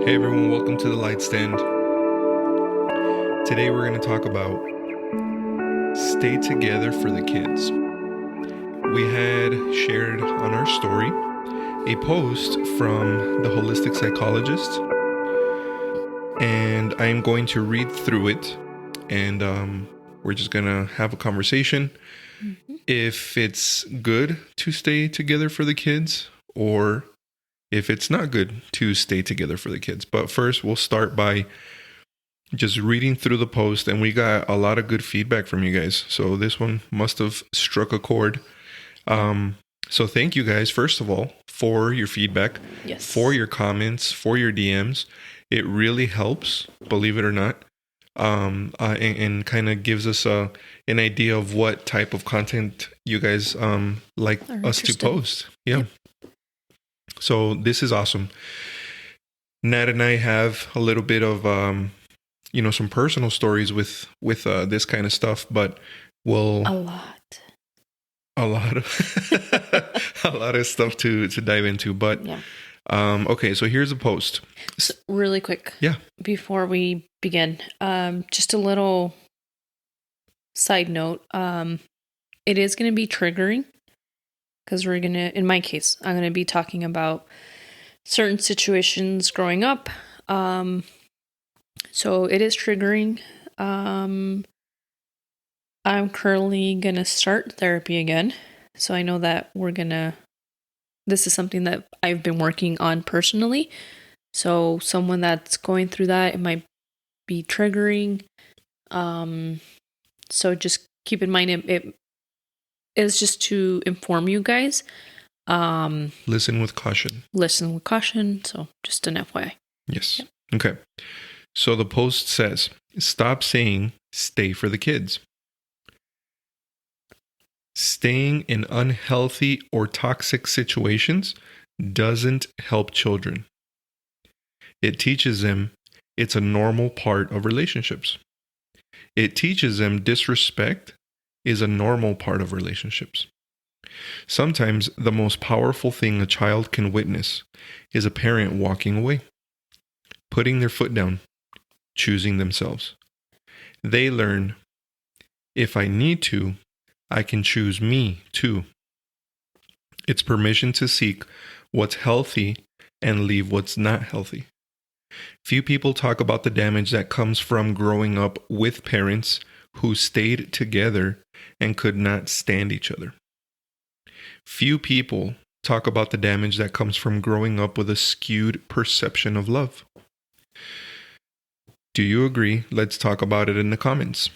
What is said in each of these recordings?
Hey everyone, welcome to the Light Stand. Today we're going to talk about stay together for the kids. We had shared on our story a post from the holistic psychologist, and I'm going to read through it, and we're just going to have a conversation. If it's good to stay together for the kids, or if it's not good to stay together for the kids. But first, we'll start by just reading through the post, and we got a lot of good feedback from you guys. So this one must have struck a chord. So thank you guys, first of all, for your feedback, Yes. for your comments, for your DMs. It really helps, believe it or not, and kind of gives us an idea of what type of content you guys like us to post. Yeah. Yep. So this is awesome. Nat and I have a little bit of some personal stories with this kind of stuff, but we'll a lot of a lot of stuff to dive into. But yeah. Okay, so here's a post. So really quick, Yeah. Before we begin, just a little side note. It is going to be triggering because in my case, I'm going to be talking about certain situations growing up. So it is triggering. I'm currently going to start therapy again. So I know that this is something that I've been working on personally. So someone that's going through that, it might be triggering. So just keep in mind, it is just to inform you guys. Listen with caution. So just an FYI. Yes. Yep. Okay. So the post says, stop saying stay for the kids. Staying in unhealthy or toxic situations doesn't help children. It teaches them it's a normal part of relationships. It teaches them disrespect is a normal part of relationships. Sometimes the most powerful thing a child can witness is a parent walking away, putting their foot down, choosing themselves. They learn, if I need to, I can choose me too. It's permission to seek what's healthy and leave what's not healthy. Few people talk about the damage that comes from growing up with parents who stayed together and could not stand each other. Few people talk about the damage that comes from growing up with a skewed perception of love. Do you agree? Let's talk about it in the comments.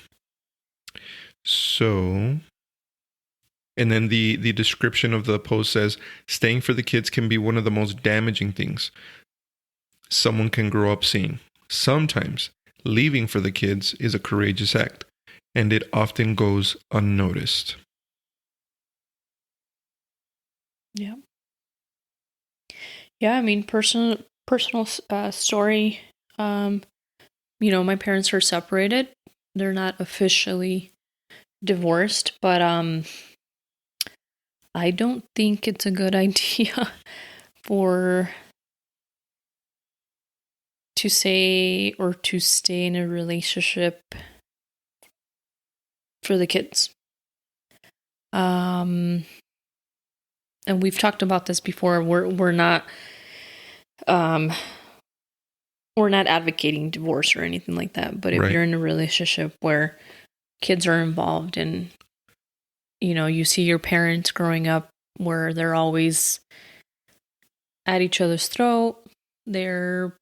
So, and then the description of the post says, staying for the kids can be one of the most damaging things someone can grow up seeing. Sometimes leaving for the kids is a courageous act, and it often goes unnoticed. Yeah. Yeah, I mean, personal story. My parents are separated. They're not officially divorced, but I don't think it's a good idea to say or to stay in a relationship for the kids. And we've talked about this before. We're not advocating divorce or anything like that. But if you're in a relationship where kids are involved and, you see your parents growing up where they're always at each other's throat, they're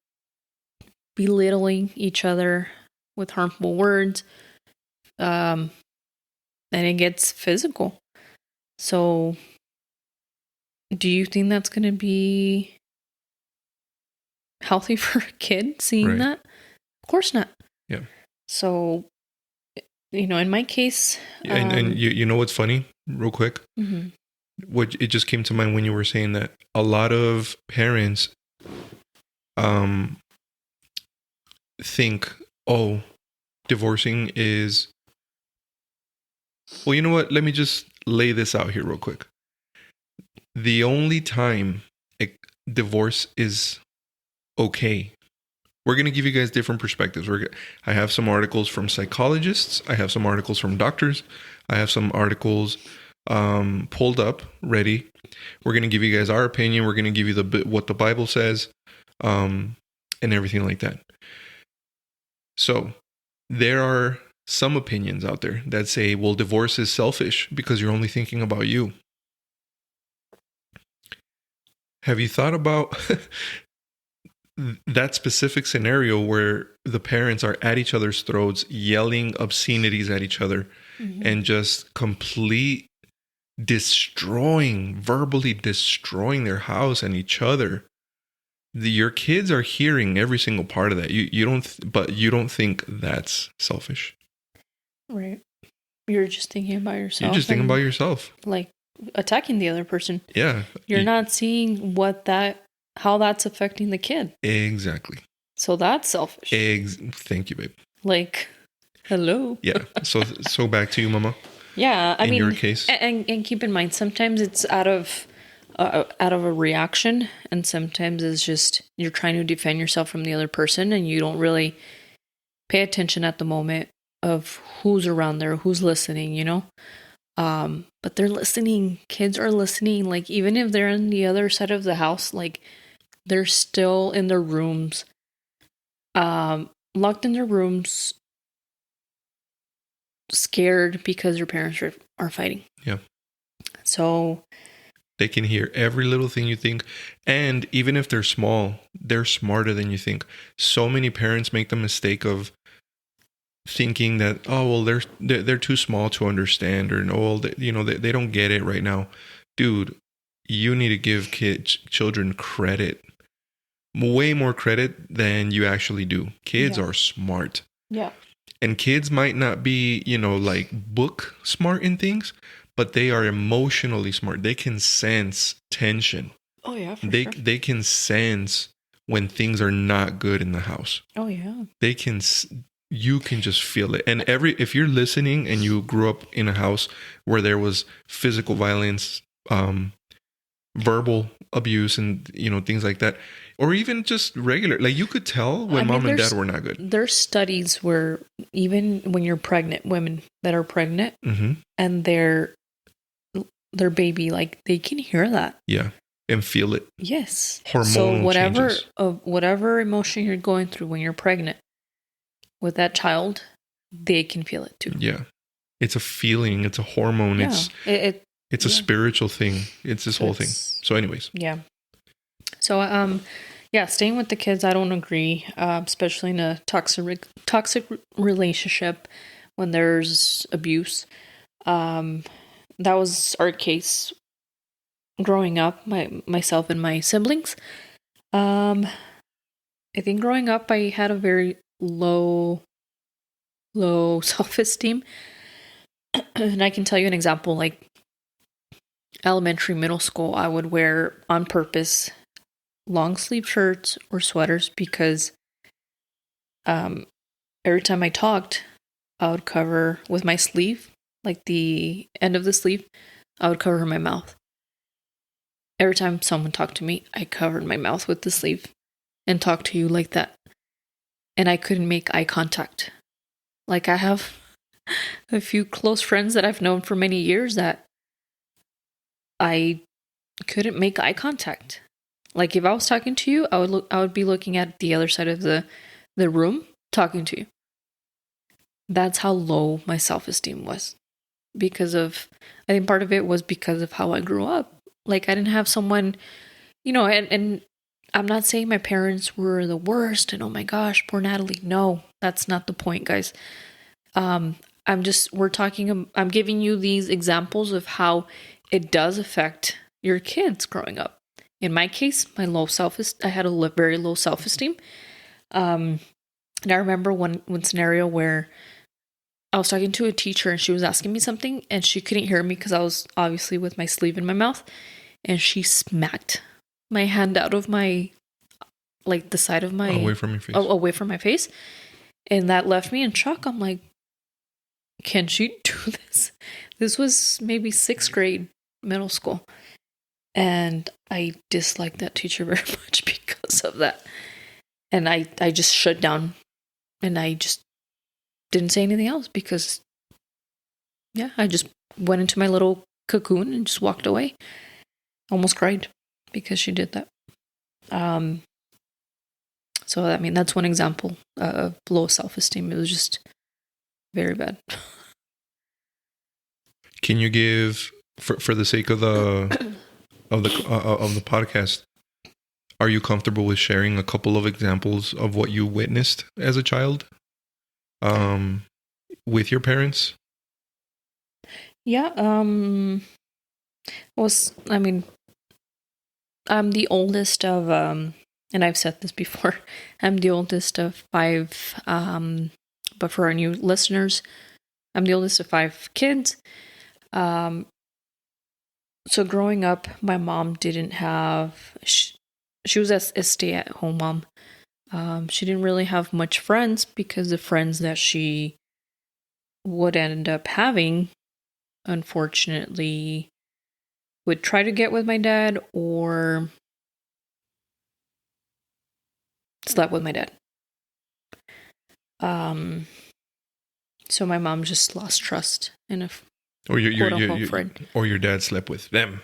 belittling each other with harmful words, and it gets physical. So do you think that's going to be healthy for a kid seeing that? Of course not. Yeah. So, in my case... and you know what's funny? Real quick. Mm-hmm. What it just came to mind when you were saying that a lot of parents think, oh, divorcing is... Well, you know what? Let me just lay this out here real quick. The only time divorce is okay we're going to give you guys different perspectives. I have some articles from psychologists. I have some articles from doctors. I have some articles pulled up, ready. We're going to give you guys our opinion. We're going to give you what the Bible says, and everything like that. So there are some opinions out there that say, well, divorce is selfish because you're only thinking about you. Have you thought about that specific scenario where the parents are at each other's throats, yelling obscenities at each other, and just verbally destroying their house and each other? Your kids are hearing every single part of that. You don't think that's selfish, right? You're just thinking about yourself. You're just thinking about yourself, like attacking the other person. Yeah, you're not seeing how that's affecting the kid. Exactly. So that's selfish. Thank you, babe. Like, hello. Yeah. So back to you, Mama. Yeah, I mean, in your case, and keep in mind, sometimes it's out of a reaction, and sometimes it's just you're trying to defend yourself from the other person, and you don't really pay attention at the moment of who's around there, who's listening, you know. But they're listening. Kids are listening. Like, even if they're on the other side of the house, like, they're still in their rooms, locked in their rooms, scared because their parents are fighting. Yeah. So they can hear every little thing you think. And even if they're small, they're smarter than you think. So many parents make the mistake of thinking that, oh, well, they're too small to understand, or no, they don't get it right now. Dude, you need to give children credit, way more credit than you actually do. Kids are smart. Yeah. And kids might not be, like book smart in things, but they are emotionally smart. They can sense tension. Oh, yeah, for sure. They can sense when things are not good in the house. Oh, yeah. You can just feel it. And if you're listening and you grew up in a house where there was physical violence, verbal abuse, and, things like that, or even just regular, like, you could tell when mom and dad were not good. There's studies where even when you're pregnant, women that are pregnant and their baby, like, they can hear that. Yeah. And feel it. Yes. Hormonal changes. Whatever emotion you're going through when you're pregnant with that child, they can feel it too. Yeah. It's a feeling. It's a hormone. Yeah. It's a spiritual thing. It's this whole thing. So anyways. Yeah. So, staying with the kids, I don't agree, especially in a toxic relationship when there's abuse. That was our case growing up, myself and my siblings. I think growing up, I had a very low self-esteem. And I can tell you an example, like elementary, middle school, I would wear on purpose long sleeve shirts or sweaters because every time I talked, I would cover with my sleeve, like the end of the sleeve, I would cover my mouth. Every time someone talked to me, I covered my mouth with the sleeve and talked to you like that. And I couldn't make eye contact. Like, I have a few close friends that I've known for many years that I couldn't make eye contact. Like, if I was talking to you, I would be looking at the other side of the room talking to you. That's how low my self-esteem was. I think part of it was because of how I grew up. Like, I didn't have someone, and I'm not saying my parents were the worst and oh my gosh, poor Natalie. No, that's not the point, guys. I'm giving you these examples of how it does affect your kids growing up. In my case, I had a very low self-esteem. And I remember one scenario where I was talking to a teacher and she was asking me something and she couldn't hear me because I was obviously with my sleeve in my mouth, and she smacked my hand out of the side of my... Away from your face. Away from my face. And that left me in shock. I'm like, can she do this? This was maybe 6th grade, middle school. And I disliked that teacher very much because of that. And I just shut down, and I just didn't say anything else because, yeah, I just went into my little cocoon and just walked away. Almost cried because she did that. So, I mean, that's one example of low self-esteem. It was just very bad. Can you give, for the sake of the of the podcast, are you comfortable with sharing a couple of examples of what you witnessed as a child, with your parents? Yeah. I mean, I'm the oldest of, and I've said this before, I'm the oldest of 5, but for our new listeners, I'm the oldest of 5 kids. So growing up, my mom didn't have, she was a stay-at-home mom. She didn't really have much friends because the friends that she would end up having, unfortunately, would try to get with my dad or slept with my dad. So my mom just lost trust in a quote-unquote friend. Or your dad slept with them.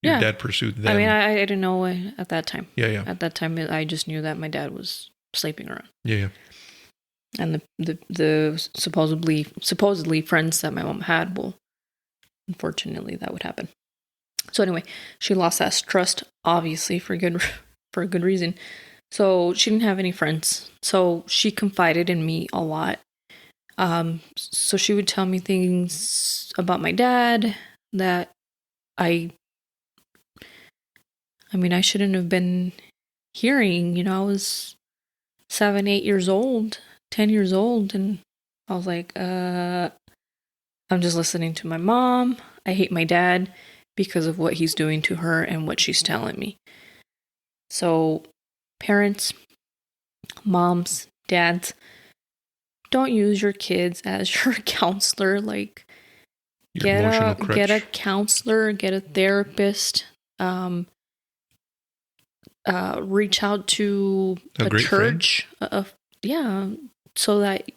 Your dad pursued them. I mean, I didn't know at that time. Yeah. At that time, I just knew that my dad was sleeping around. Yeah. And the supposedly friends that my mom had, well, unfortunately, that would happen. So anyway, she lost that trust, obviously for a good reason. So she didn't have any friends. So she confided in me a lot. So she would tell me things about my dad that I shouldn't have been hearing. You know, I was 7, 8 years old, 10 years old, and I was like, I'm just listening to my mom. I hate my dad because of what he's doing to her and what she's telling me. So, parents, moms, dads, don't use your kids as your counselor. Like, get a counselor, get a therapist. Reach out to a church. So that,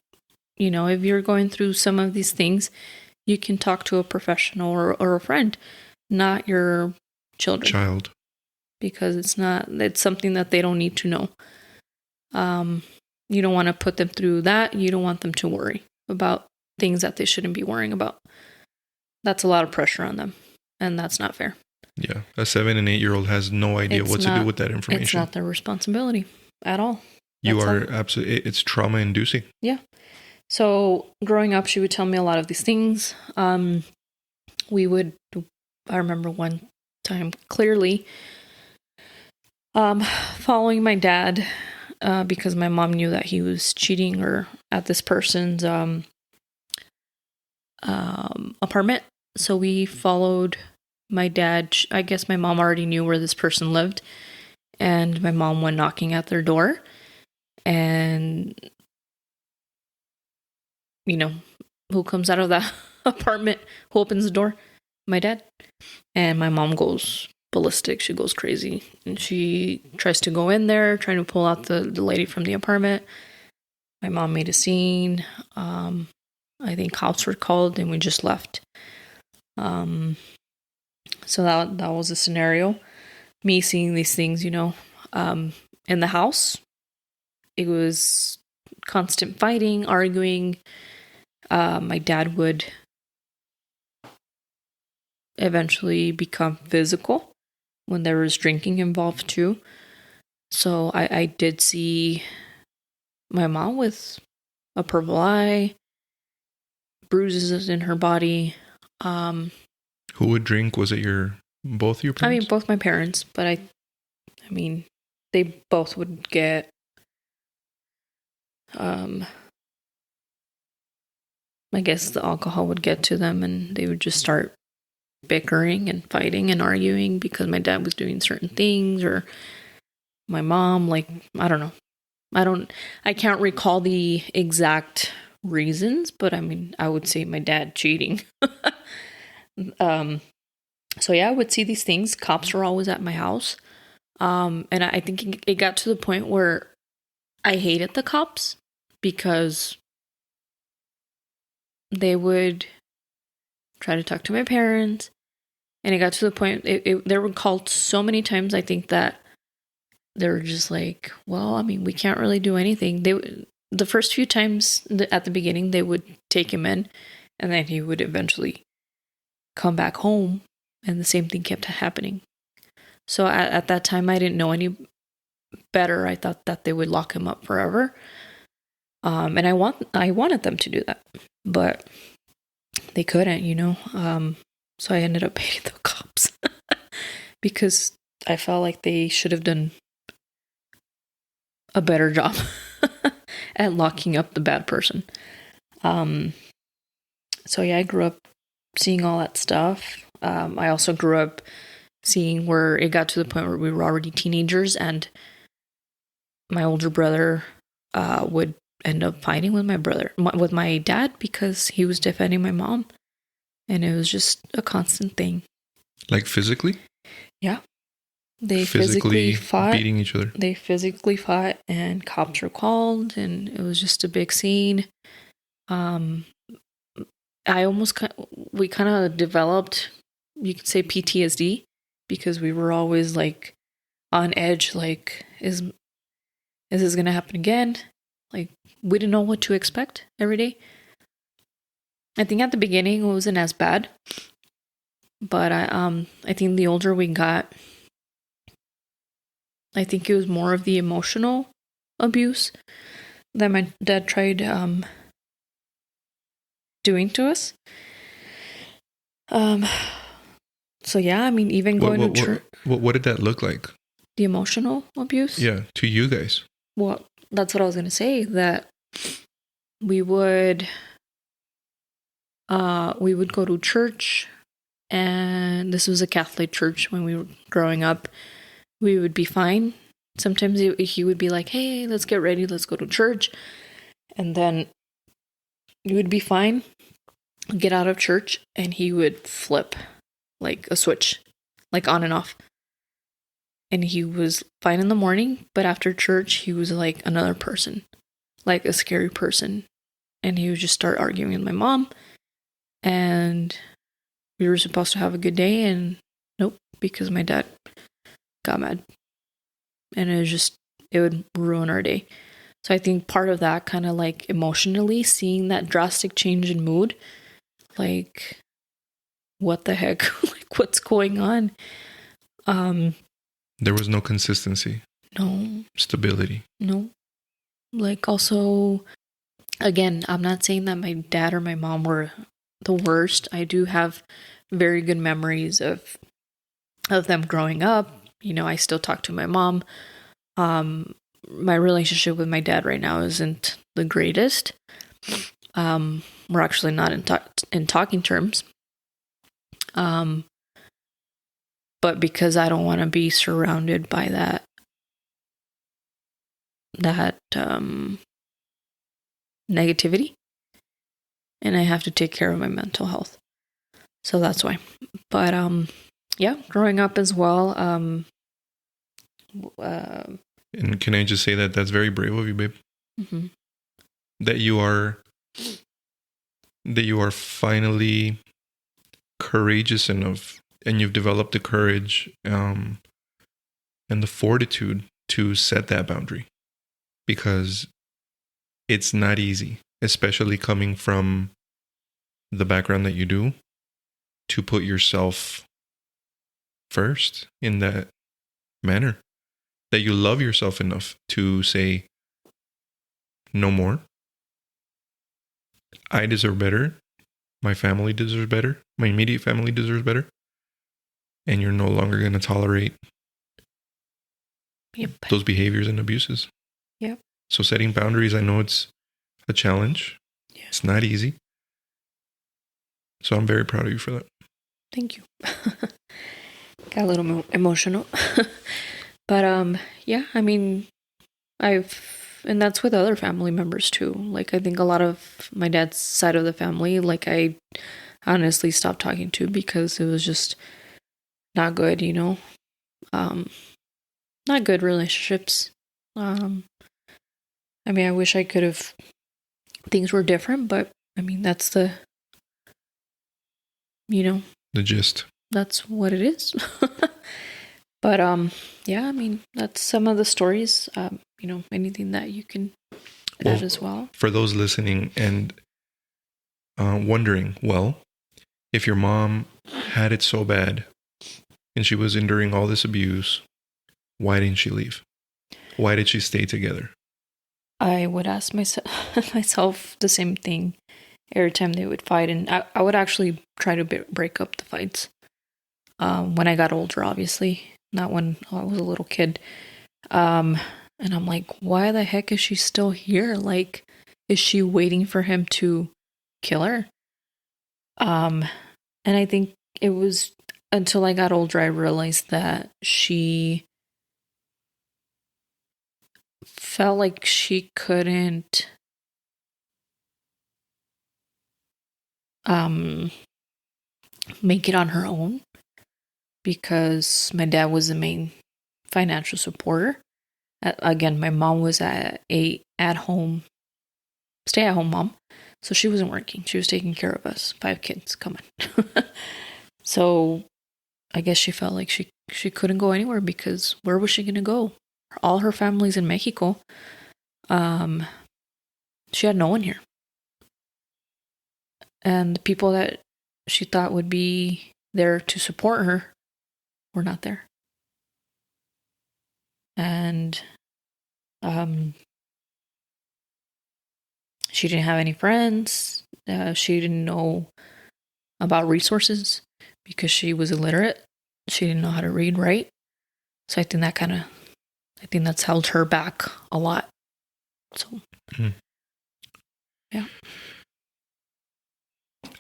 you know, if you're going through some of these things, you can talk to a professional or a friend, not your child. Because it's something that they don't need to know. You don't want to put them through that. You don't want them to worry about things that they shouldn't be worrying about. That's a lot of pressure on them, and that's not fair. Yeah, a 7 and 8 year old has no idea what to do with that information. It's not their responsibility at all. Absolutely, it's trauma inducing. Yeah. So growing up, she would tell me a lot of these things. I remember one time clearly, following my dad, because my mom knew that he was cheating or at this person's apartment. So we followed my dad. I guess my mom already knew where this person lived, and my mom went knocking at their door, and you know, who comes out of that apartment? Who opens the door? My dad. And my mom goes ballistic. She goes crazy. And she tries to go in there, trying to pull out the lady from the apartment. My mom made a scene. I think cops were called and we just left. So that was a scenario. Me seeing these things, you know, in the house. It was constant fighting, arguing. My dad would eventually become physical when there was drinking involved too. So I did see my mom with a purple eye, bruises in her body. Who would drink? Was it both your parents? I mean, both my parents, but I mean, they both would get I guess the alcohol would get to them and they would just start bickering and fighting and arguing because my dad was doing certain things, or my mom, like, I don't know. I can't recall the exact reasons, but I mean, I would say my dad cheating. So yeah, I would see these things. Cops were always at my house. And I think it got to the point where I hated the cops because they would try to talk to my parents, and it got to the point they were called so many times. I think that they were just like, well, I mean, we can't really do anything. The first few times at the beginning, they would take him in, and then he would eventually come back home, and the same thing kept happening. So at that time, I didn't know any better. I thought that they would lock him up forever. And I wanted them to do that, but they couldn't, so I ended up hating the cops because I felt like they should have done a better job at locking up the bad person. So yeah, I grew up seeing all that stuff. I also grew up seeing where it got to the point where we were already teenagers, and my older brother would end up fighting with with my dad, because he was defending my mom, and it was just a constant thing. Like physically? Yeah. They physically fought, beating each other. They physically fought, and cops were called, and it was just a big scene. We kind of developed, you could say, PTSD, because we were always like on edge, like, is this going to happen again? Like, we didn't know what to expect every day. I think at the beginning it wasn't as bad, but I think the older we got, I think it was more of the emotional abuse that my dad tried doing to us. So yeah, I mean, even going to church. What did that look like? The emotional abuse? Yeah, to you guys. Well, that's what I was going to say, that we would go to church, and this was a Catholic church when we were growing up. We would be fine. Sometimes he would be like, hey, let's get ready, let's go to church. And then you would be fine, get out of church, and he would flip like a switch, like on and off. And he was fine in the morning, but after church, he was like another person, like a scary person. And he would just start arguing with my mom. And we were supposed to have a good day, and nope, because my dad got mad. And it would ruin our day. So I think part of that, kind of like emotionally, seeing that drastic change in mood, like, what the heck? Like, what's going on? There was no consistency. No. Stability. No. Like, also, again, I'm not saying that my dad or my mom were the worst. I do have very good memories of them growing up. I still talk to my mom. My relationship with my dad right now isn't the greatest. We're actually not in talking terms. But because I don't want to be surrounded by that negativity, and I have to take care of my mental health. So that's why. But yeah, growing up as well. And can I just say that that's very brave of you, babe? Mm-hmm. That you are finally courageous enough, and you've developed the courage and the fortitude to set that boundary, because it's not easy, especially coming from the background that you do, to put yourself first in that manner, that you love yourself enough to say, no more. I deserve better. My family deserves better. My immediate family deserves better. And you're no longer going to tolerate those behaviors and abuses. Yep. So setting boundaries, I know it's a challenge. Yeah. It's not easy. So I'm very proud of you for that. Thank you. Got a little emotional. But yeah, I mean, and that's with other family members too. Like, I think a lot of my dad's side of the family, like, I honestly stopped talking to, because it was just not good, not good relationships. I mean, I wish I could have, things were different, but I mean, that's the gist. That's what it is. But yeah, I mean, that's some of the stories. Anything that you can add as well. For those listening and wondering, if your mom had it so bad and she was enduring all this abuse, why didn't she leave? Why did she stay together? I would ask myself the same thing every time they would fight, and I would actually try to break up the fights. When I got older, obviously, not when I was a little kid. And I'm like, why the heck is she still here? Like, is she waiting for him to kill her? And I think it was until I got older, I realized that she felt like she couldn't make it on her own because my dad was the main financial supporter. Again, my mom was a at-home, stay-at-home mom, so she wasn't working. She was taking care of us, 5 kids. Come on. So I guess she felt like she couldn't go anywhere because where was she going to go? All her family's in Mexico. She had no one here. And the people that she thought would be there to support her were not there. And she didn't have any friends. She didn't know about resources because she was illiterate. She didn't know how to read, write. So I think that's held her back a lot. So, yeah.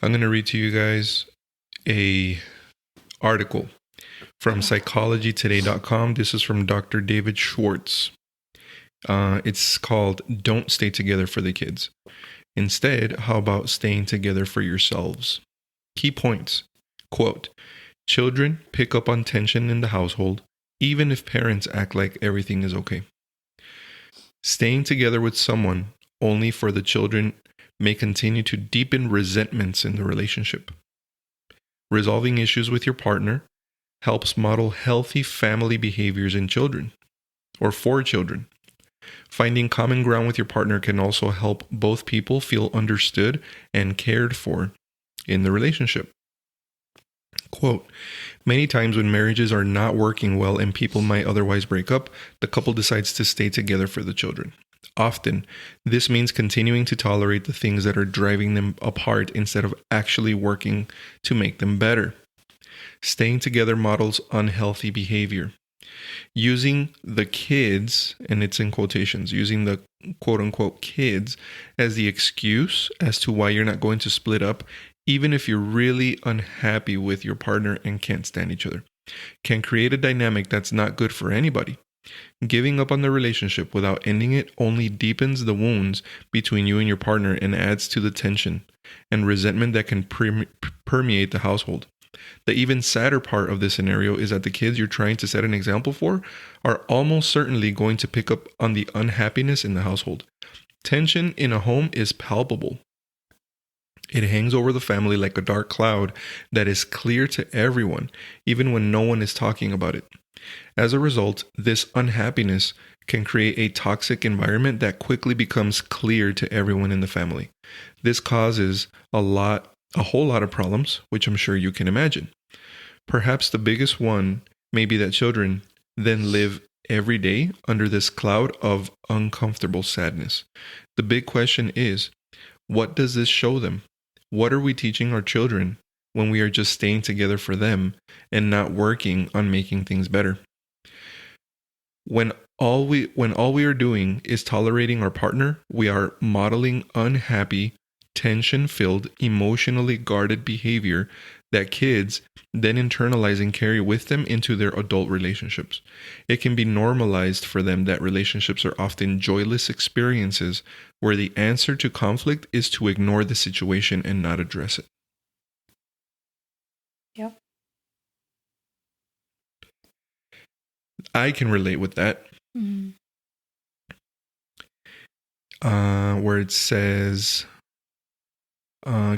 I'm going to read to you guys a article from psychologytoday.com. This is from Dr. David Schwartz. It's called Don't Stay Together for the Kids. Instead, how about staying together for yourselves? Key points. Quote, children pick up on tension in the household, even if parents act like everything is okay. Staying together with someone only for the children may continue to deepen resentments in the relationship. Resolving issues with your partner helps model healthy family behaviors in children or for children. Finding common ground with your partner can also help both people feel understood and cared for in the relationship. Quote, many times when marriages are not working well and people might otherwise break up, the couple decides to stay together for the children. Often, this means continuing to tolerate the things that are driving them apart instead of actually working to make them better. Staying together models unhealthy behavior. Using the kids, and it's in quotations, using the quote-unquote kids as the excuse as to why you're not going to split up, even if you're really unhappy with your partner and can't stand each other, can create a dynamic that's not good for anybody. Giving up on the relationship without ending it only deepens the wounds between you and your partner and adds to the tension and resentment that can permeate the household. The even sadder part of this scenario is that the kids you're trying to set an example for are almost certainly going to pick up on the unhappiness in the household. Tension in a home is palpable. It hangs over the family like a dark cloud that is clear to everyone, even when no one is talking about it. As a result, this unhappiness can create a toxic environment that quickly becomes clear to everyone in the family. This causes a whole lot of problems, which I'm sure you can imagine. Perhaps the biggest one may be that children then live every day under this cloud of uncomfortable sadness. The big question is, what does this show them? What are we teaching our children when we are just staying together for them and not working on making things better? When all we are doing is tolerating our partner, we are modeling unhappy, tension-filled, emotionally guarded behavior that kids then internalize and carry with them into their adult relationships. It can be normalized for them that relationships are often joyless experiences where the answer to conflict is to ignore the situation and not address it. Yep. I can relate with that. Mm-hmm. where it says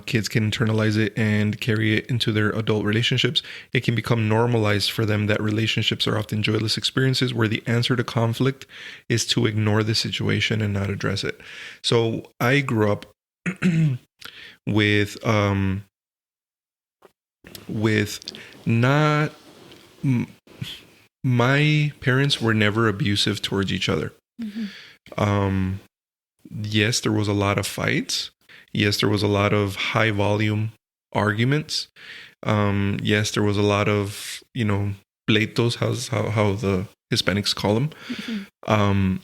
kids can internalize it and carry it into their adult relationships. It can become normalized for them that relationships are often joyless experiences where the answer to conflict is to ignore the situation and not address it. So I grew up with not my parents were never abusive towards each other. Mm-hmm. Yes, there was a lot of fights. Yes, there was a lot of high volume arguments. Yes, there was a lot of, pleitos, how the Hispanics call them. Mm-hmm.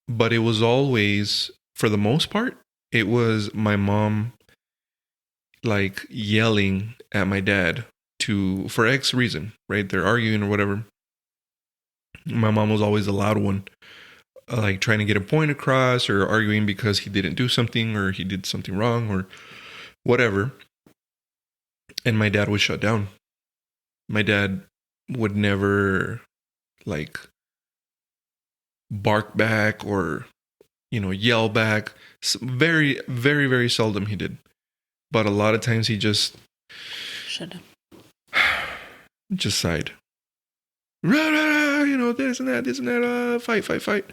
But it was always, for the most part, it was my mom like yelling at my dad for X reason, right? They're arguing or whatever. My mom was always the loud one, like trying to get a point across or arguing because he didn't do something or he did something wrong or whatever. And my dad would shut down. My dad would never like bark back or, yell back. Very, very, very seldom he did. But a lot of times he just shut up. Just sighed. Rah, rah, rah, this and that, fight.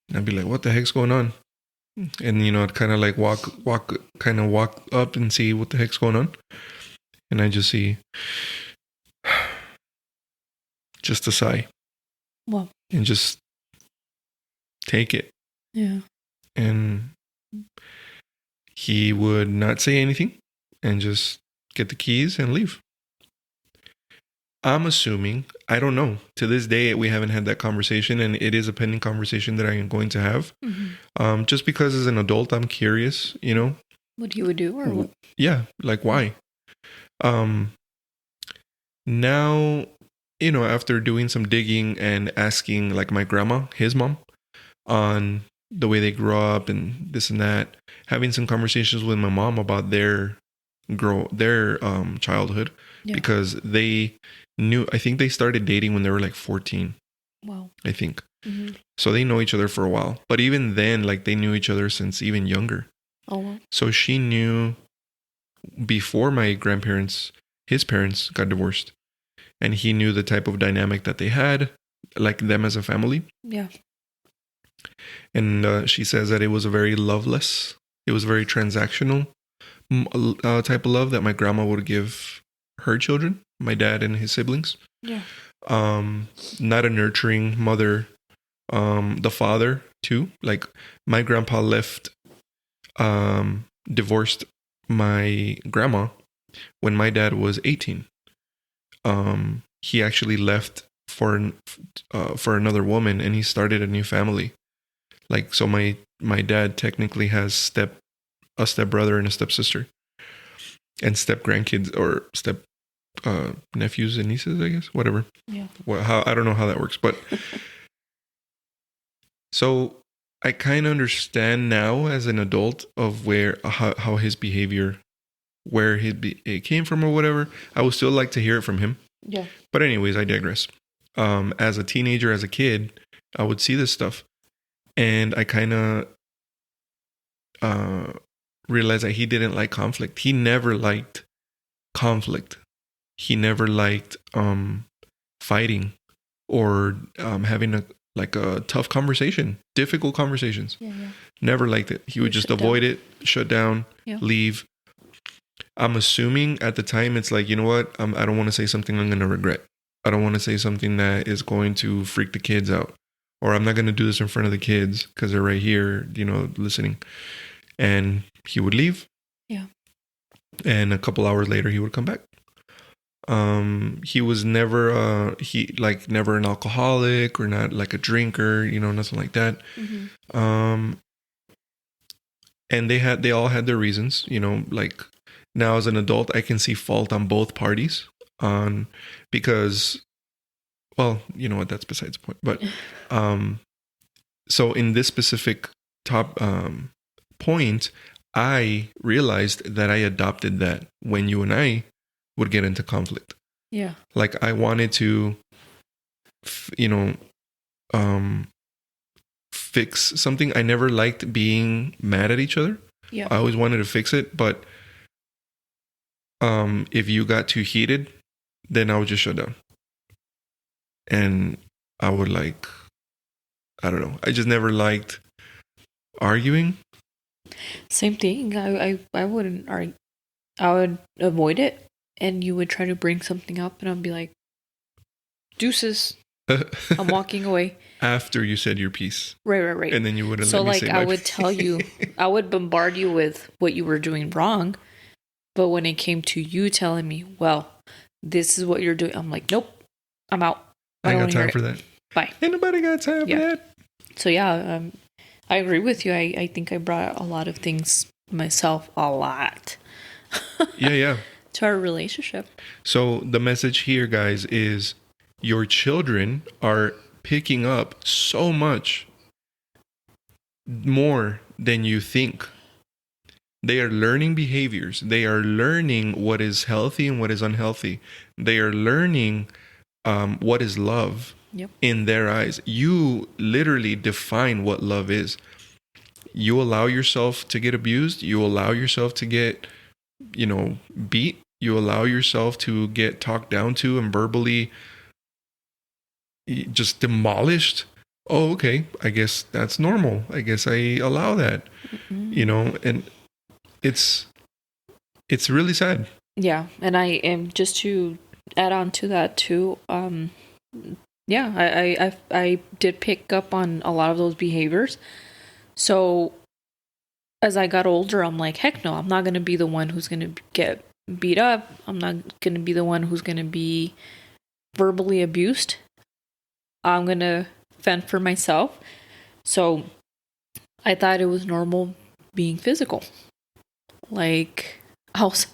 And I'd be like, what the heck's going on? And, I'd kind of like walk up and see what the heck's going on. And I just see just a sigh. Well. And just take it. Yeah. And he would not say anything and just get the keys and leave. I'm assuming, I don't know. To this day, we haven't had that conversation, and it is a pending conversation that I am going to have. Mm-hmm. Just because as an adult, I'm curious, what he would do, or what? Yeah, like why? Now, after doing some digging and asking, like my grandma, his mom, on the way they grew up and this and that, having some conversations with my mom about their childhood, because they knew, I think they started dating when they were like 14. Wow. I think. Mm-hmm. So they know each other for a while. But even then, like they knew each other since even younger. Oh, wow. So she knew before my grandparents, his parents got divorced. And he knew the type of dynamic that they had, like them as a family. Yeah. And she says that it was a very loveless, it was very transactional type of love that my grandma would give her children, my dad and his siblings. Yeah. Not a nurturing mother. The father too. Like my grandpa divorced my grandma when my dad was 18. He actually left for another woman, and he started a new family. Like, so my dad technically has a step brother and a step sister, and step grandkids or step nephews and nieces, I guess, whatever. Yeah. Well, I don't know how that works, but so I kind of understand now as an adult of how his behavior, where it came from or whatever. I would still like to hear it from him. Yeah. But anyways, I digress. As a teenager, as a kid, I would see this stuff, and I kind of realized that he didn't like conflict. He never liked conflict. He never liked fighting or having a tough conversation, difficult conversations. Yeah. Never liked it. He would just avoid it, shut down, leave. I'm assuming at the time it's like, you know what? I don't want to say something I'm going to regret. I don't want to say something that is going to freak the kids out. Or I'm not going to do this in front of the kids because they're right here, listening. And he would leave. Yeah. And a couple hours later, he would come back. He was never, never an alcoholic or not like a drinker, nothing like that. Mm-hmm. And they all had their reasons, like now as an adult, I can see fault on both parties because, well, you know what, that's besides the point. But, so in this specific point, I realized that I adopted that when you and I would get into conflict. Yeah. Like I wanted to, fix something. I never liked being mad at each other. Yeah. I always wanted to fix it, but if you got too heated, then I would just shut down. And I would like, I don't know. I just never liked arguing. Same thing. I wouldn't argue. I would avoid it, and you would try to bring something up, and I'd be like, deuces. I'm walking away. After you said your piece. Right. And then you wouldn't so let me say my I would piece. tell you, I would bombard you with what you were doing wrong. But when it came to you telling me, well, this is what you're doing, I'm like, nope, I'm out. I ain't got time for that. Bye. Ain't nobody got time for that. So yeah, I agree with you. I think I brought a lot of things myself, a lot. Yeah. To our relationship. So the message here, guys, is your children are picking up so much more than you think. They are learning behaviors. They are learning what is healthy and what is unhealthy. They are learning what is love in their eyes. You literally define what love is. You allow yourself to get abused. You allow yourself to get, beat. You allow yourself to get talked down to and verbally just demolished. Oh, okay. I guess that's normal. I guess I allow that. Mm-hmm. And it's really sad. Yeah, and I am, just to add on to that too. I did pick up on a lot of those behaviors. So as I got older, I'm like, heck no, I'm not going to be the one who's going to get beat up. I'm not going to be the one who's going to be verbally abused. I'm going to fend for myself. So I thought it was normal being physical. Like, I was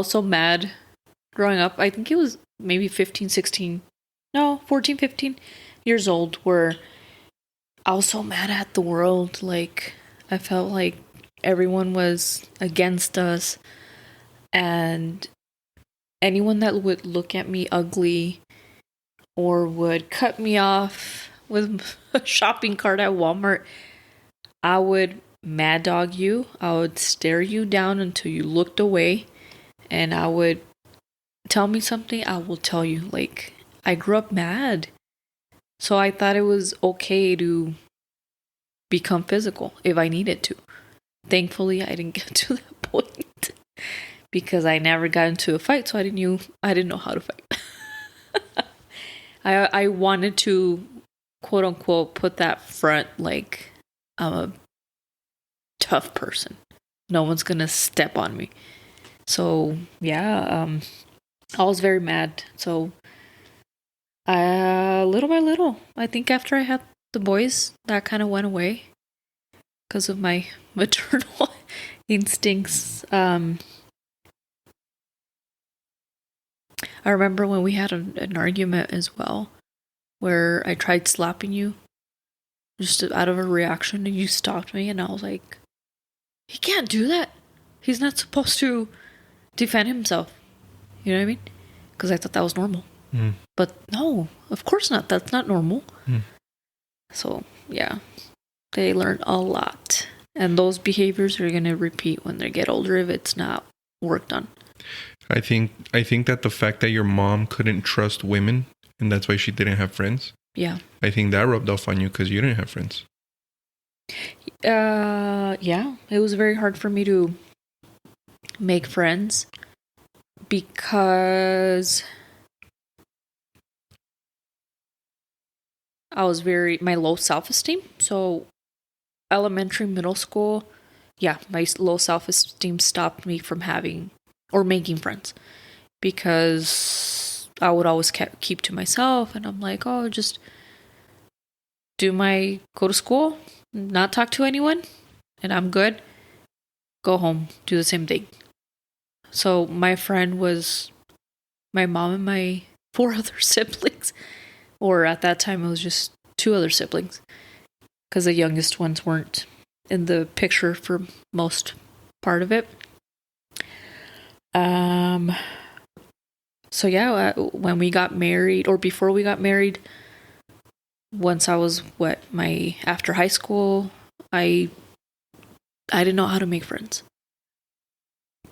so mad growing up. I think it was maybe 14, 15 years old, where I was so mad at the world. Like, I felt like everyone was against us, and anyone that would look at me ugly or would cut me off with a shopping cart at Walmart, I would mad dog you. I would stare you down until you looked away, and I would tell me something, I will tell you. Like, I grew up mad. So I thought it was okay to become physical if I needed to. Thankfully, I didn't get to that point because I never got into a fight, so I didn't know how to fight. I wanted to, quote unquote, put that front, like, I'm a tough person. No one's gonna step on me. So yeah, I was very mad. So little by little, I think after I had the boys, that kind of went away because of my maternal instincts. I remember when we had an argument as well, where I tried slapping you just out of a reaction, and you stopped me, and I was like, he can't do that. He's not supposed to defend himself. You know what I mean? Because I thought that was normal. Mm. But no, of course not. That's not normal. Mm. So, yeah. They learn a lot. And those behaviors are going to repeat when they get older if it's not worked on. I think that the fact that your mom couldn't trust women, and that's why she didn't have friends. Yeah. I think that rubbed off on you because you didn't have friends. Yeah. It was very hard for me to make friends because I was my low self-esteem. So elementary, middle school, yeah, my low self-esteem stopped me from having or making friends because I would always keep to myself, and I'm like, oh, just go to school, not talk to anyone, and I'm good. Go home, do the same thing. So my friend was my mom and my 4 other siblings, or at that time it was just 2 other siblings, because the youngest ones weren't in the picture for most part of it. So yeah, when we got married, or before we got married, once I was after high school, I didn't know how to make friends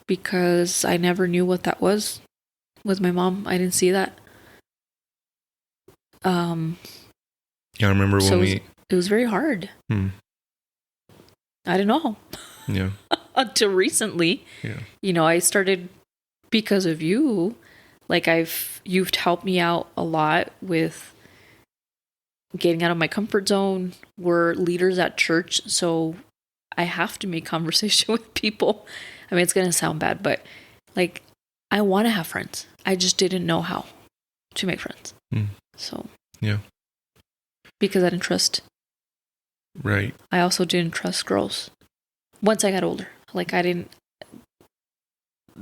because I never knew what that was with my mom. I didn't see that. Yeah, I remember when it was very hard. I didn't know. Yeah. Until recently. Yeah. I started because of you. Like you've helped me out a lot with getting out of my comfort zone. We're leaders at church, so I have to make conversation with people. I mean, it's going to sound bad, but like I want to have friends. I just didn't know how to make friends. So, yeah. Because I didn't trust. Right. I also didn't trust girls once I got older. Like I didn't,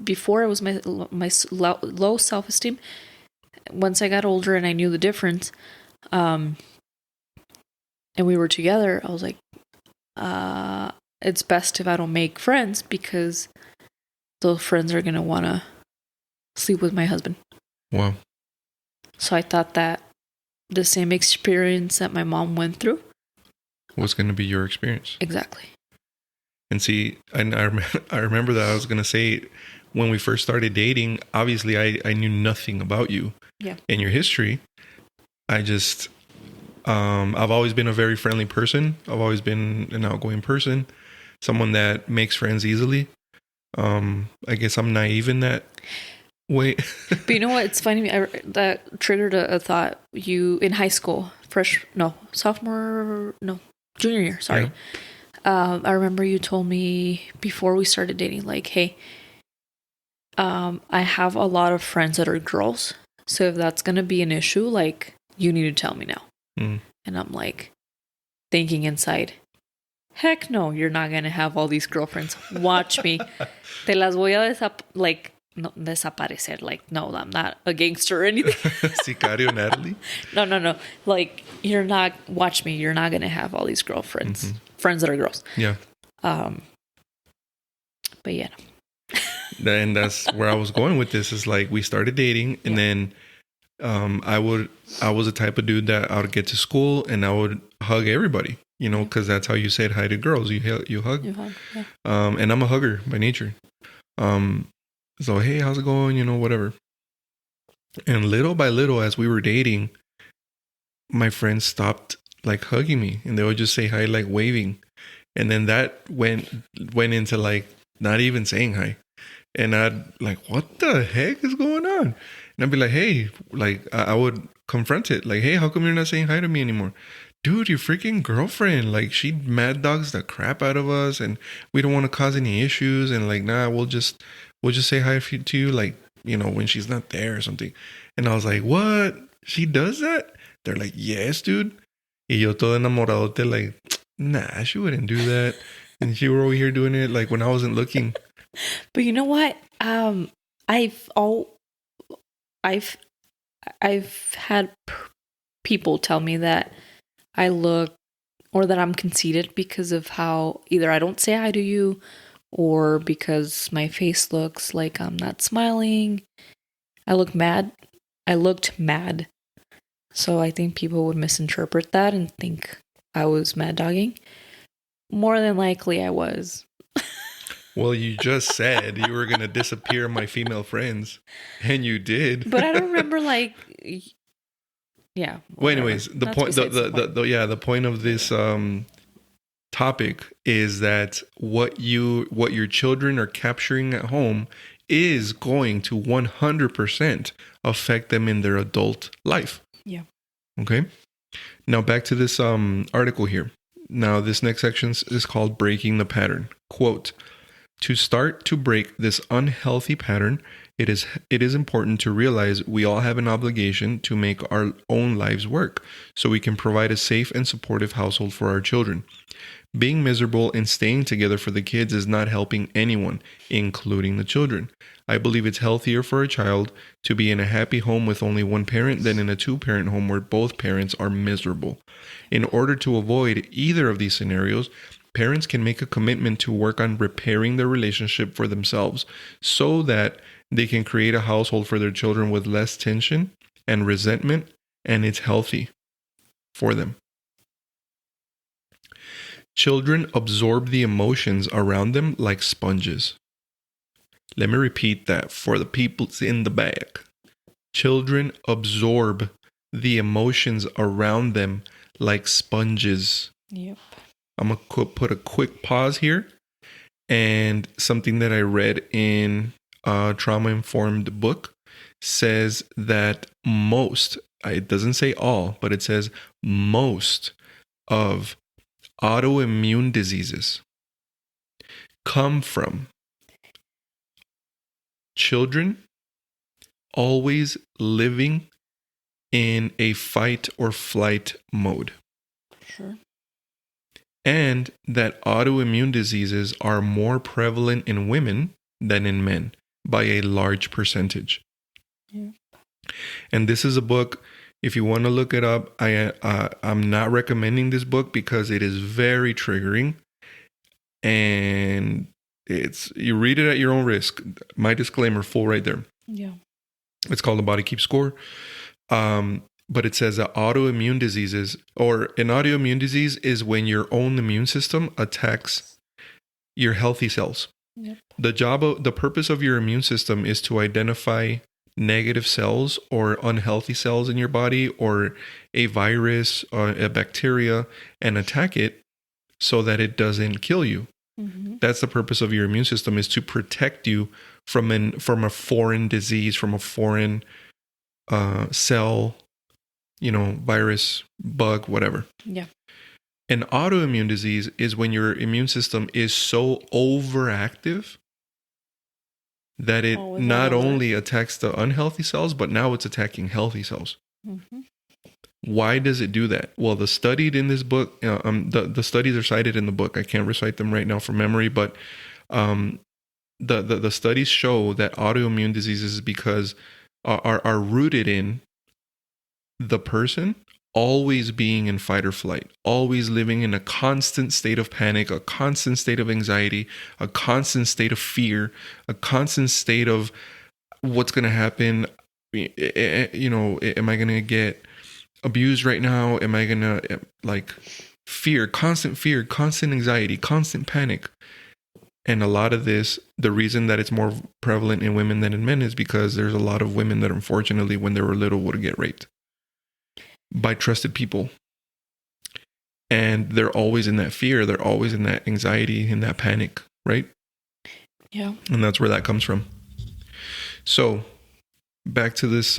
before it was my low self-esteem. Once I got older and I knew the difference, and we were together, I was like, it's best if I don't make friends because those friends are going to want to sleep with my husband. Wow. So I thought that the same experience that my mom went through was going to be your experience. Exactly. And see, I remember that I was going to say, when we first started dating, obviously I knew nothing about you and your history. I just, I've always been a very friendly person. I've always been an outgoing person, someone that makes friends easily. I guess I'm naive in that way. But you know what? It's funny. That triggered a thought. You in high school, junior year. Sorry. Yeah. I remember you told me before we started dating, like, hey, I have a lot of friends that are girls. So if that's going to be an issue, like, you need to tell me now. And I'm like, thinking inside, heck no, you're not going to have all these girlfriends. Watch me. Te las voy a desaparecer. Like, no, I'm not a gangster or anything. Sicario Natalie? No. Like, watch me. You're not going to have all these girlfriends. Friends that are girls. Yeah. But yeah. And that's where I was going with this. Is like, we started dating, and then I was the type of dude that I would get to school and I would hug everybody, because that's how you said hi to girls. You hug. You hug, yeah. And I'm a hugger by nature. So, hey, how's it going? Whatever. And little by little, as we were dating, my friends stopped like hugging me, and they would just say hi, like waving. And then that went into like not even saying hi. And I'd like, what the heck is going on? And I'd be like, hey, like I would confront it. Like, hey, how come you're not saying hi to me anymore? Dude, your freaking girlfriend, like, she mad dogs the crap out of us, and we don't want to cause any issues. And like, nah, we'll just say hi to you, like, when she's not there or something. And I was like, what? She does that? They're like, yes, dude. Y yo todo enamoradote, like, nah, she wouldn't do that. And she were over here doing it like when I wasn't looking. But you know what? I've had people tell me that I look, or that I'm conceited because of how either I don't say hi to you, or because my face looks like I'm not smiling. I looked mad. So I think people would misinterpret that and think I was mad dogging. More than likely I was. Well, you just said you were going to disappear my female friends, and you did. But I don't remember, like, yeah. Whatever. Well, anyways, the point of this topic is that what your children are capturing at home is going to 100% affect them in their adult life. Yeah. Okay. Now back to this article here. Now this next section is called Breaking the Pattern. Quote, to start to break this unhealthy pattern, it is important to realize we all have an obligation to make our own lives work so we can provide a safe and supportive household for our children. Being miserable and staying together for the kids is not helping anyone, including the children. I believe it's healthier for a child to be in a happy home with only one parent than in a two-parent home where both parents are miserable. In order to avoid either of these scenarios, parents can make a commitment to work on repairing their relationship for themselves so that they can create a household for their children with less tension and resentment, and it's healthy. for them. Children absorb the emotions around them like sponges. Let me repeat that for the peoples in the back. Children absorb the emotions around them like sponges. Yep. I'm going to put a quick pause here. And something that I read in a trauma-informed book says that most, it doesn't say all, but it says most of autoimmune diseases come from children always living in a fight or flight mode. Sure. And that autoimmune diseases are more prevalent in women than in men by a large percentage. Yeah. And this is a book, if you want to look it up, I'm not recommending this book because it is very triggering. And you read it at your own risk. My disclaimer full right there. Yeah. It's called The Body Keeps Score. But it says that autoimmune diseases, or an autoimmune disease is when your own immune system attacks your healthy cells. Yep. The purpose of your immune system is to identify negative cells or unhealthy cells in your body or a virus or a bacteria and attack it so that it doesn't kill you. Mm-hmm. That's the purpose of your immune system, is to protect you from a foreign disease, from a foreign cell, virus, bug, whatever. Yeah. An autoimmune disease is when your immune system is so overactive that it not only attacks the unhealthy cells, but now it's attacking healthy cells. Mm-hmm. Why does it do that? Well, the studied in this book, the studies are cited in the book. I can't recite them right now from memory, but the studies show that autoimmune diseases are rooted in the person always being in fight or flight, always living in a constant state of panic, a constant state of anxiety, a constant state of fear, a constant state of what's going to happen. Am I going to get abused right now? Am I going to fear, constant anxiety, constant panic. And a lot of this, the reason that it's more prevalent in women than in men is because there's a lot of women that unfortunately when they were little would get raped by trusted people. And they're always in that fear. They're always in that anxiety, in that panic, right? Yeah. And that's where that comes from. So back to this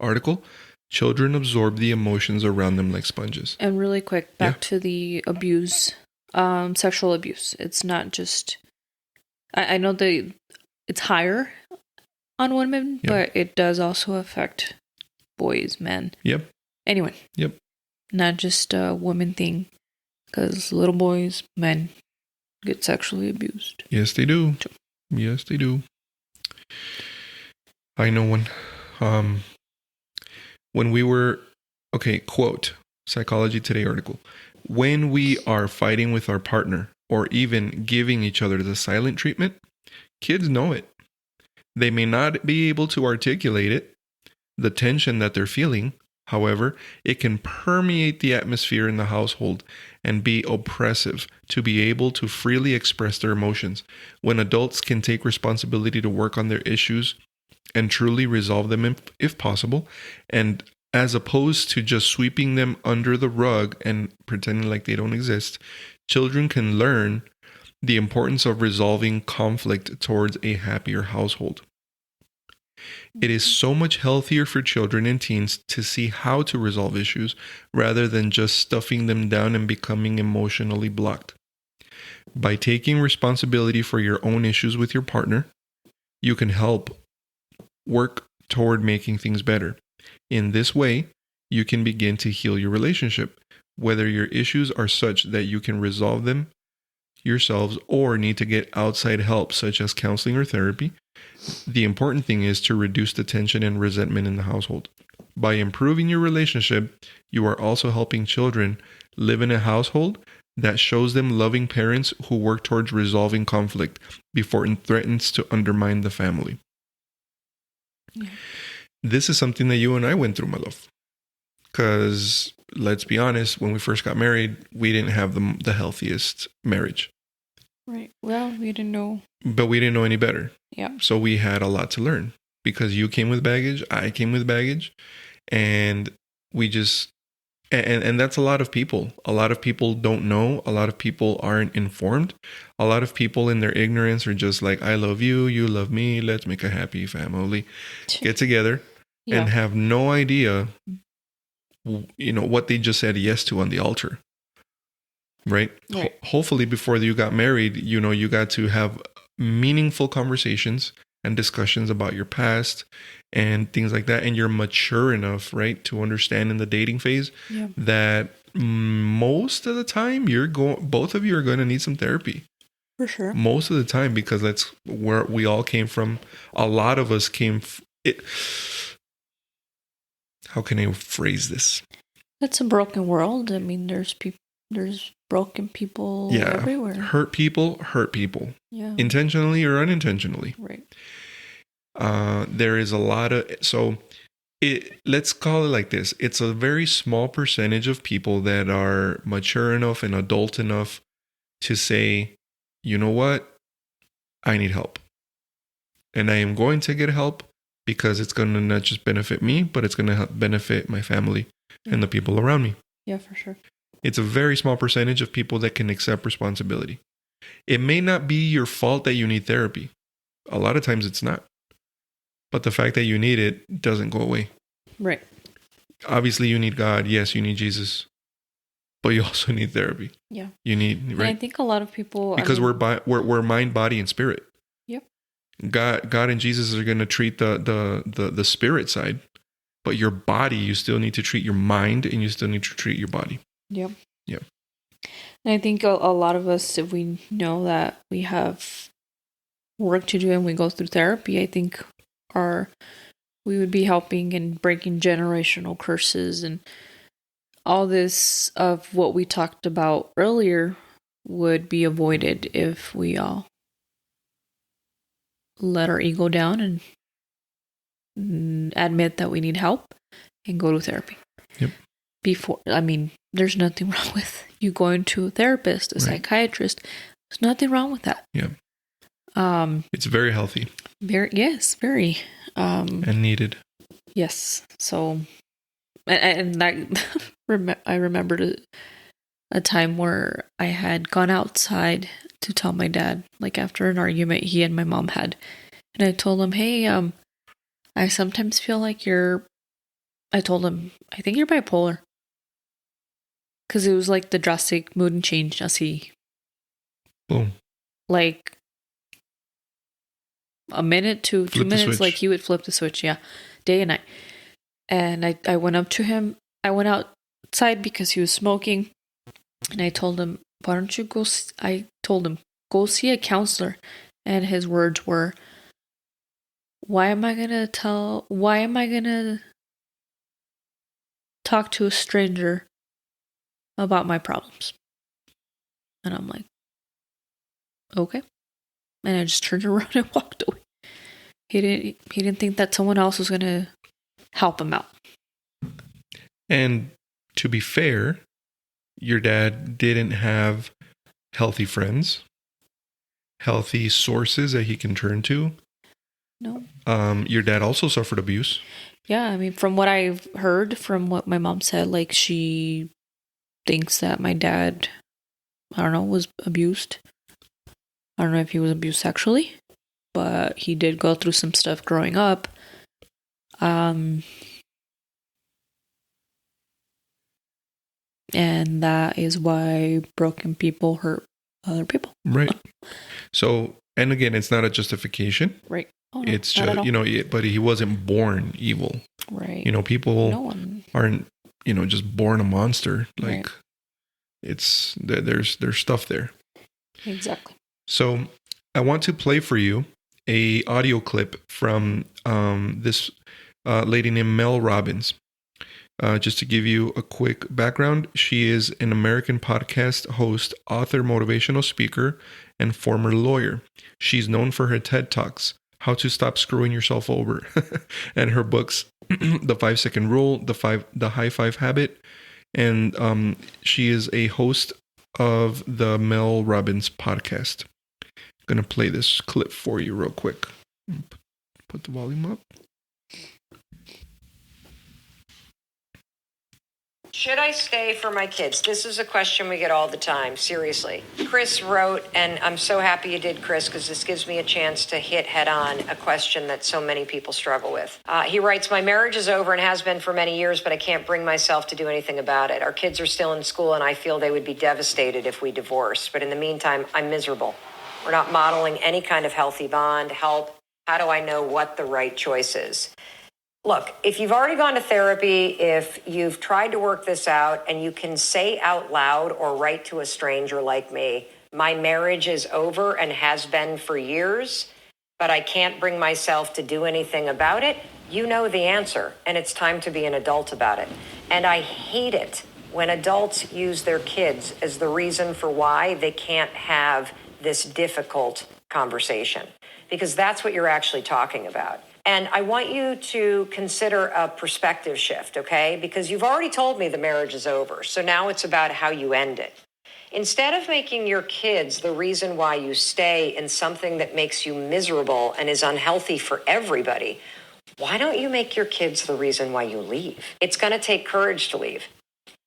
article. Children absorb the emotions around them like sponges. And really quick, back to the abuse, sexual abuse. It's not just, I know it's higher on women, but it does also affect boys, men. Yep. Anyone. Yep. Not just a woman thing, because little boys, men get sexually abused. Yes, they do. Yes, they do. I know one. When we were, quote, Psychology Today article. When we are fighting with our partner or even giving each other the silent treatment, kids know it. They may not be able to articulate it, the tension that they're feeling. However, it can permeate the atmosphere in the household and be oppressive to be able to freely express their emotions. When adults can take responsibility to work on their issues and truly resolve them if possible, and as opposed to just sweeping them under the rug and pretending like they don't exist, children can learn the importance of resolving conflict towards a happier household. It is so much healthier for children and teens to see how to resolve issues rather than just stuffing them down and becoming emotionally blocked. By taking responsibility for your own issues with your partner, you can help work toward making things better. In this way, you can begin to heal your relationship, whether your issues are such that you can resolve them yourselves or need to get outside help such as counseling or therapy. The important thing is to reduce the tension and resentment in the household. By improving your relationship, you are also helping children live in a household that shows them loving parents who work towards resolving conflict before it threatens to undermine the family. Yeah. This is something that you and I went through, my love. Because let's be honest, when we first got married, we didn't have the healthiest marriage. Right. Well, we didn't know. But we didn't know any better. Yeah. So we had a lot to learn because you came with baggage, I came with baggage, and we just and that's a lot of people. A lot of people don't know. A lot of people aren't informed. A lot of people in their ignorance are just like, I love you, you love me, let's make a happy family. Get together and have no idea, what they just said yes to on the altar. Right? Hopefully before you got married, you got to have meaningful conversations and discussions about your past and things like that. And you're mature enough, right, to understand in the dating phase that most of the time both of you are going to need some therapy. For sure. Most of the time, because that's where we all came from. A lot of us came. How can I phrase this? It's a broken world. I mean, there's broken people everywhere. Hurt people. Yeah. Intentionally or unintentionally. Right. There is a lot of, let's call it like this. It's a very small percentage of people that are mature enough and adult enough to say, you know what? I need help. And I am going to get help because it's going to not just benefit me, but it's going to help benefit my family and the people around me. Yeah, for sure. It's a very small percentage of people that can accept responsibility. It may not be your fault that you need therapy. A lot of times it's not. But the fact that you need it doesn't go away. Right. Obviously, you need God. Yes, you need Jesus. But you also need therapy. Yeah. You need, right? And I think a lot of people... Because we're mind, body, and spirit. Yep. God and Jesus are going to treat the spirit side. But your body, you still need to treat your mind, and you still need to treat your body. Yep. Yeah. And I think a lot of us, if we know that we have work to do and we go through therapy, I think we would be helping and breaking generational curses, and all this of what we talked about earlier would be avoided if we all let our ego down and admit that we need help and go to therapy. Yep. There's nothing wrong with you going to a therapist, a psychiatrist. There's nothing wrong with that. Yeah. It's very healthy. Very. And needed. Yes. So, and I remembered a time where I had gone outside to tell my dad, like after an argument he and my mom had, and I told him, "Hey, I sometimes feel like I told him, I think you're bipolar. Because it was like the drastic mood and change. Boom. Like a minute to 2 minutes, like he would flip the switch, day and night. And I went up to him. I went outside because he was smoking. And I told him, why don't you go... I told him, go see a counselor. And his words were, why am I going to talk to a stranger about my problems? And I'm like, okay. And I just turned around and walked away. He didn't think that someone else was going to help him out. And to be fair, your dad didn't have healthy friends, healthy sources that he can turn to. No. Your dad also suffered abuse. Yeah, I mean, from what I've heard, from what my mom said, like she thinks that my dad, I don't know, was abused. I don't know if he was abused sexually, but he did go through some stuff growing up. And that is why broken people hurt other people. Right. So, and again, it's not a justification. Right. Oh, no, it's just, but he wasn't born evil. Right. People aren't, just born a monster. Like it's, there's stuff there. Exactly. So I want to play for you a audio clip from this lady named Mel Robbins. Just to give you a quick background, she is an American podcast host, author, motivational speaker, and former lawyer. She's known for her TED Talks, How to Stop Screwing Yourself Over, and her books, the 5-second rule, the high five habit, and she is a host of the Mel Robbins podcast. I'm gonna play this clip for you real quick. Put the volume up. Should I stay for my kids? This is a question we get all the time, seriously. Chris wrote, and I'm so happy you did, Chris, because this gives me a chance to hit head on a question that so many people struggle with. He writes, my marriage is over and has been for many years, but I can't bring myself to do anything about it. Our kids are still in school, and I feel they would be devastated if we divorced. But in the meantime, I'm miserable. We're not modeling any kind of healthy bond, help. How do I know what the right choice is? Look, if you've already gone to therapy, if you've tried to work this out, and you can say out loud or write to a stranger like me, my marriage is over and has been for years, but I can't bring myself to do anything about it, you know the answer, and it's time to be an adult about it. And I hate it when adults use their kids as the reason for why they can't have this difficult conversation, because that's what you're actually talking about. And I want you to consider a perspective shift, okay? Because you've already told me the marriage is over. So now it's about how you end it. Instead of making your kids the reason why you stay in something that makes you miserable and is unhealthy for everybody, why don't you make your kids the reason why you leave? It's going to take courage to leave.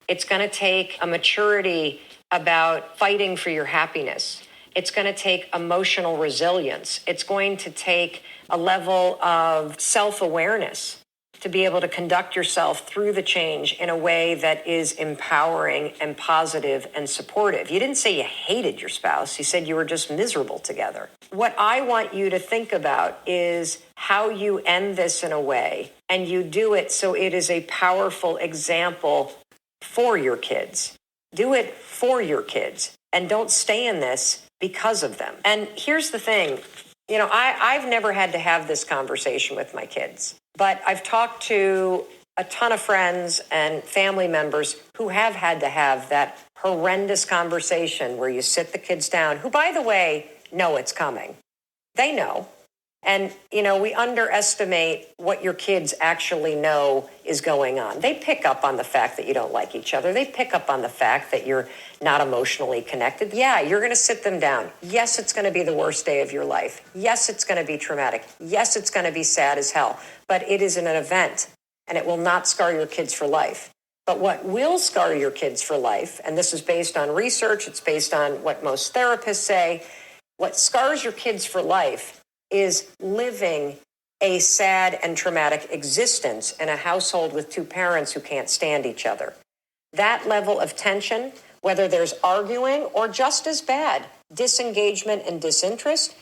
It's going to take a maturity about fighting for your happiness. It's going to take emotional resilience. It's going to take a level of self-awareness to be able to conduct yourself through the change in a way that is empowering and positive and supportive. You didn't say you hated your spouse. You said you were just miserable together. What I want you to think about is how you end this in a way, and you do it so it is a powerful example for your kids. Do it for your kids, and don't stay in this because of them. And here's the thing. You know, I've never had to have this conversation with my kids, but I've talked to a ton of friends and family members who have had to have that horrendous conversation where you sit the kids down, who, by the way, know it's coming. They know. And, you know, we underestimate what your kids actually know is going on. They pick up on the fact that you don't like each other. They pick up on the fact that you're not emotionally connected. Yeah, you're going to sit them down. Yes, it's going to be the worst day of your life. Yes, it's going to be traumatic. Yes, it's going to be sad as hell. But it is an event, and it will not scar your kids for life. But what will scar your kids for life, and this is based on research, it's based on what most therapists say, what scars your kids for life is living a sad and traumatic existence in a household with two parents who can't stand each other. That level of tension, whether there's arguing or just as bad, disengagement and disinterest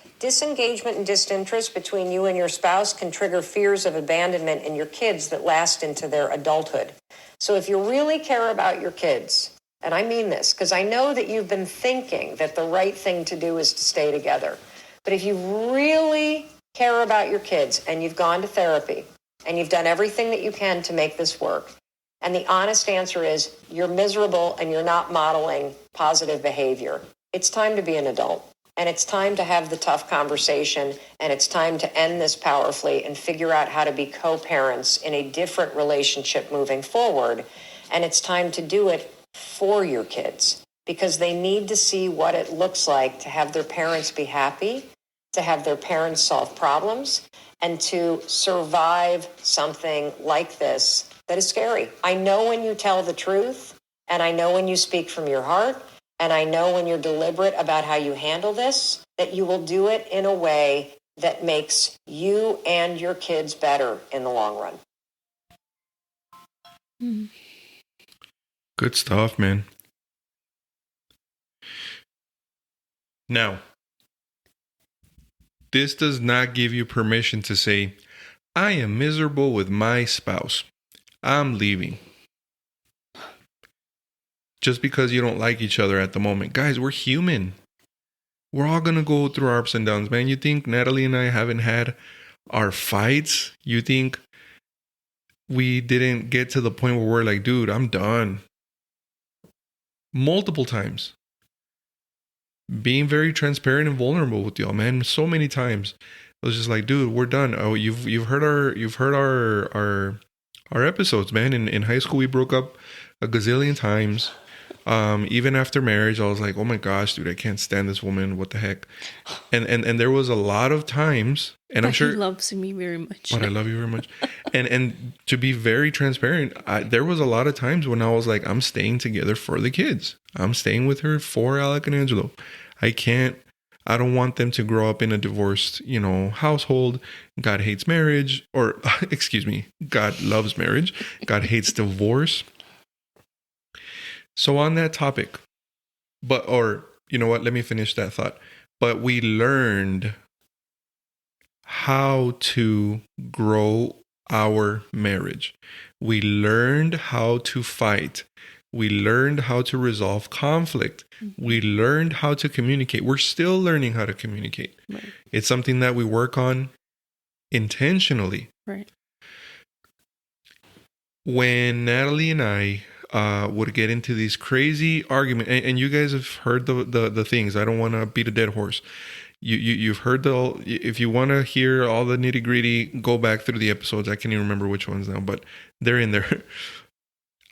between you and your spouse can trigger fears of abandonment in your kids that last into their adulthood. So if you really care about your kids, and I mean this, because I know that you've been thinking that the right thing to do is to stay together. But if you really care about your kids and you've gone to therapy and you've done everything that you can to make this work, and the honest answer is you're miserable and you're not modeling positive behavior, it's time to be an adult. And it's time to have the tough conversation, and it's time to end this powerfully and figure out how to be co-parents in a different relationship moving forward. And it's time to do it for your kids, because they need to see what it looks like to have their parents be happy, to have their parents solve problems, and to survive something like this that is scary. I know when you tell the truth, and I know when you speak from your heart, and I know when you're deliberate about how you handle this, that you will do it in a way that makes you and your kids better in the long run. Good stuff, man. Now, this does not give you permission to say, I am miserable with my spouse. I'm leaving. Just because you don't like each other at the moment. Guys, we're human. We're all going to go through our ups and downs, man. You think Natalie and I haven't had our fights? You think we didn't get to the point where we're like, dude, I'm done? Multiple times. Being very transparent and vulnerable with y'all, man. So many times. It was just like, dude, we're done. Oh, you've heard our our episodes, man. In high school, we broke up a gazillion times. Even after marriage, I was like, oh my gosh, dude, I can't stand this woman. What the heck? And there was a lot of times, and I'm sure he loves me very much. But I love you very much. And to be very transparent, there was a lot of times when I was like, I'm staying together for the kids. I'm staying with her for Alec and Angelo. I don't want them to grow up in a divorced, household. God hates marriage, or excuse me, God loves marriage. God hates divorce. So on that topic, you know what? Let me finish that thought. But we learned how to grow our marriage. We learned how to fight. We learned how to resolve conflict. Mm-hmm. We learned how to communicate. We're still learning how to communicate. Right. It's something that we work on intentionally. Right. When Natalie and I would get into these crazy arguments, and you guys have heard the things. I don't want to beat a dead horse. You've heard if you want to hear all the nitty gritty, go back through the episodes. I can't even remember which ones now, but they're in there.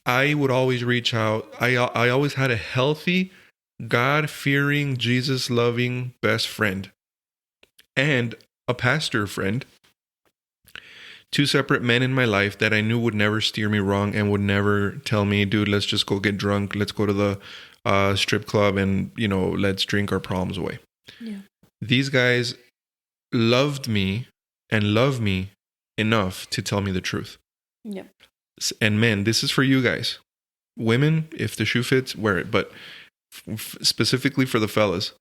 I would always reach out. I always had a healthy, God-fearing, Jesus-loving best friend and a pastor friend. 2 separate men in my life that I knew would never steer me wrong and would never tell me, dude, let's just go get drunk. Let's go to the strip club and, let's drink our problems away. Yeah. These guys loved me and love me enough to tell me the truth. Yeah. And men, this is for you guys. Women, if the shoe fits, wear it. But specifically for the fellas,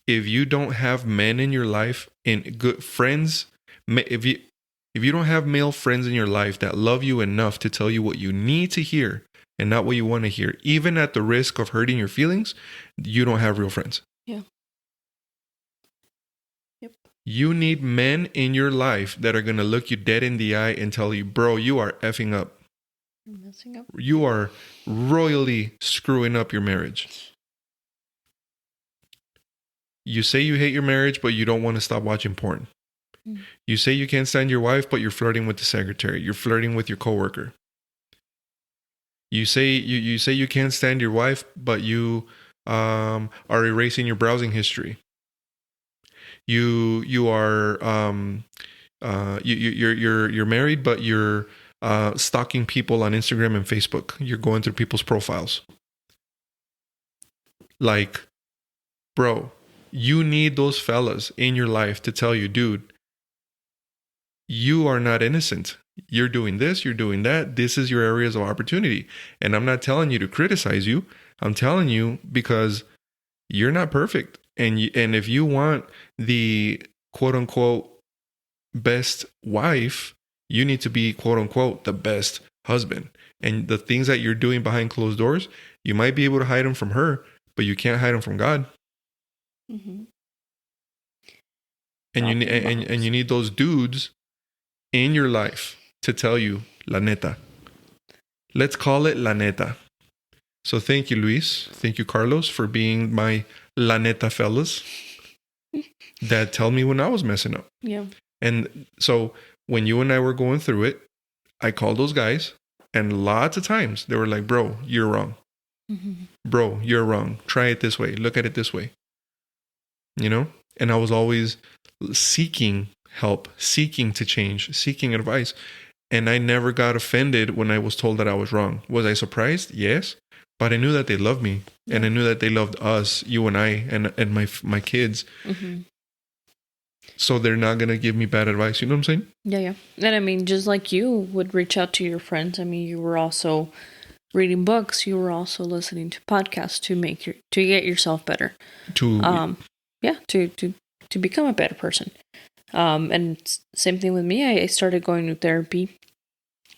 if you don't have men in your life, in good friends, if you don't have male friends in your life that love you enough to tell you what you need to hear and not what you want to hear, even at the risk of hurting your feelings, you don't have real friends. Yeah. Yep. You need men in your life that are going to look you dead in the eye and tell you, bro, you are effing up. You're messing up. You are royally screwing up your marriage. You say you hate your marriage, but you don't want to stop watching porn. You say you can't stand your wife, but you're flirting with the secretary. You're flirting with your coworker. You say you can't stand your wife, but you are erasing your browsing history. You're married, but you're stalking people on Instagram and Facebook. You're going through people's profiles. Like, bro, you need those fellas in your life to tell you, dude, you are not innocent. You're doing this, you're doing that. This is your areas of opportunity. And I'm not telling you to criticize you. I'm telling you because you're not perfect. And if you want the quote unquote best wife, you need to be quote unquote the best husband. And the things that you're doing behind closed doors, you might be able to hide them from her, but you can't hide them from God. Mm-hmm. And you need those dudes in your life to tell you la neta. Let's call it la neta. So thank you, Luis. Thank you, Carlos, for being my la neta fellas that tell me when I was messing up. Yeah. And so when you and I were going through it, I called those guys, and lots of times they were like, bro, you're wrong. Mm-hmm. Bro, you're wrong. Try it this way. Look at it this way. And I was always seeking help, seeking to change, seeking advice. And I never got offended when I was told that I was wrong. Was I surprised? Yes. But I knew that they loved me. Yeah. And I knew that they loved us, you and I, and my kids. Mm-hmm. So they're not going to give me bad advice. You know what I'm saying? Yeah, yeah. And I mean, just like you would reach out to your friends. I mean, you were also reading books. You were also listening to podcasts to get yourself better. To become a better person. And same thing with me. I started going to therapy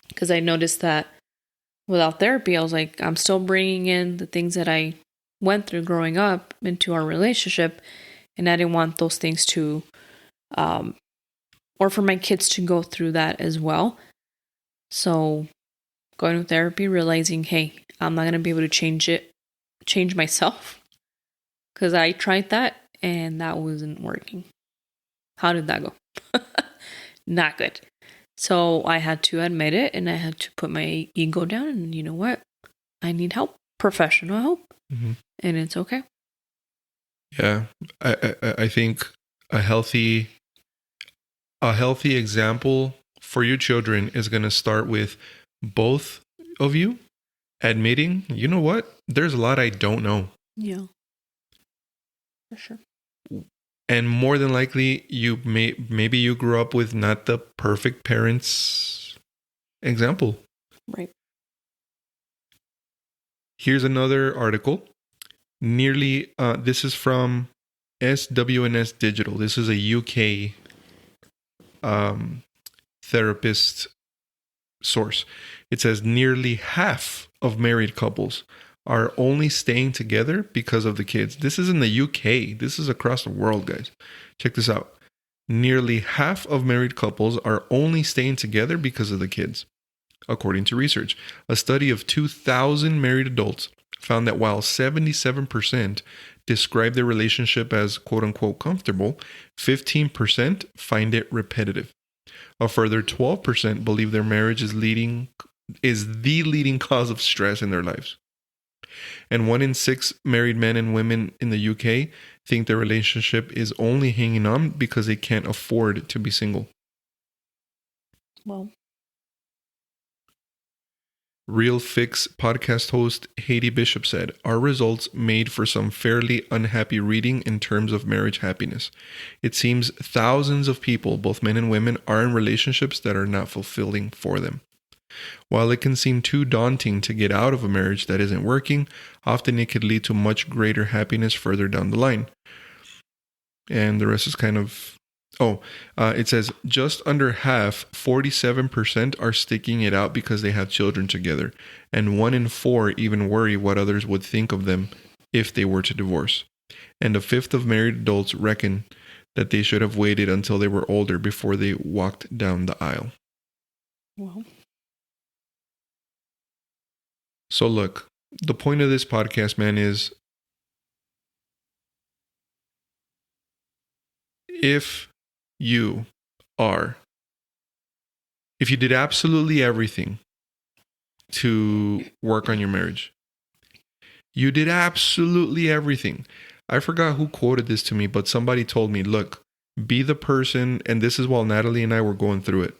because I noticed that without therapy, I was like, I'm still bringing in the things that I went through growing up into our relationship. And I didn't want those things to, or for my kids to go through that as well. So going to therapy, realizing, hey, I'm not going to be able to change myself because I tried that and that wasn't working. How did that go? Not good. So I had to admit it, and I had to put my ego down, and you know what? I need help, professional help, and it's okay. Yeah, I think a healthy example for your children is going to start with both of you admitting, you know what? There's a lot I don't know. Yeah, for sure. And more than likely, maybe you grew up with not the perfect parents example. Right. Here's another article. This is from SWNS Digital. This is a UK therapist source. It says nearly half of married couples are only staying together because of the kids. This is in the UK. This is across the world, guys. Check this out. Nearly half of married couples are only staying together because of the kids, according to research. A study of 2,000 married adults found that while 77% describe their relationship as quote unquote comfortable, 15% find it repetitive. A further 12% believe their marriage is the leading cause of stress in their lives. And 1 in 6 married men and women in the UK think their relationship is only hanging on because they can't afford to be single. Well, Real Fix podcast host Haiti Bishop said, "Our results made for some fairly unhappy reading in terms of marriage happiness. It seems thousands of people, both men and women, are in relationships that are not fulfilling for them. While it can seem too daunting to get out of a marriage that isn't working, often it could lead to much greater happiness further down the line." And the rest is kind of... it says just under half, 47%, are sticking it out because they have children together. And 1 in 4 even worry what others would think of them if they were to divorce. And a fifth of married adults reckon that they should have waited until they were older before they walked down the aisle. well, So look, the point of this podcast, man, is if you did absolutely everything to work on your marriage, you did absolutely everything. I forgot who quoted this to me, but somebody told me, look, be the person, and this is while Natalie and I were going through it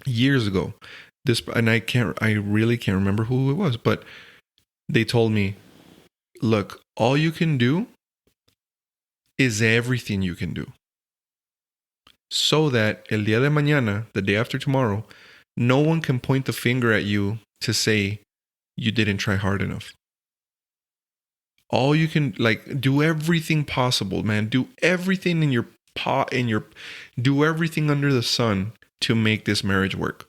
years ago. I really can't remember who it was, but they told me, look, all you can do is everything you can do. So that el día de mañana, the day after tomorrow, no one can point the finger at you to say you didn't try hard enough. All you can, do everything possible, man. Do everything do everything under the sun to make this marriage work.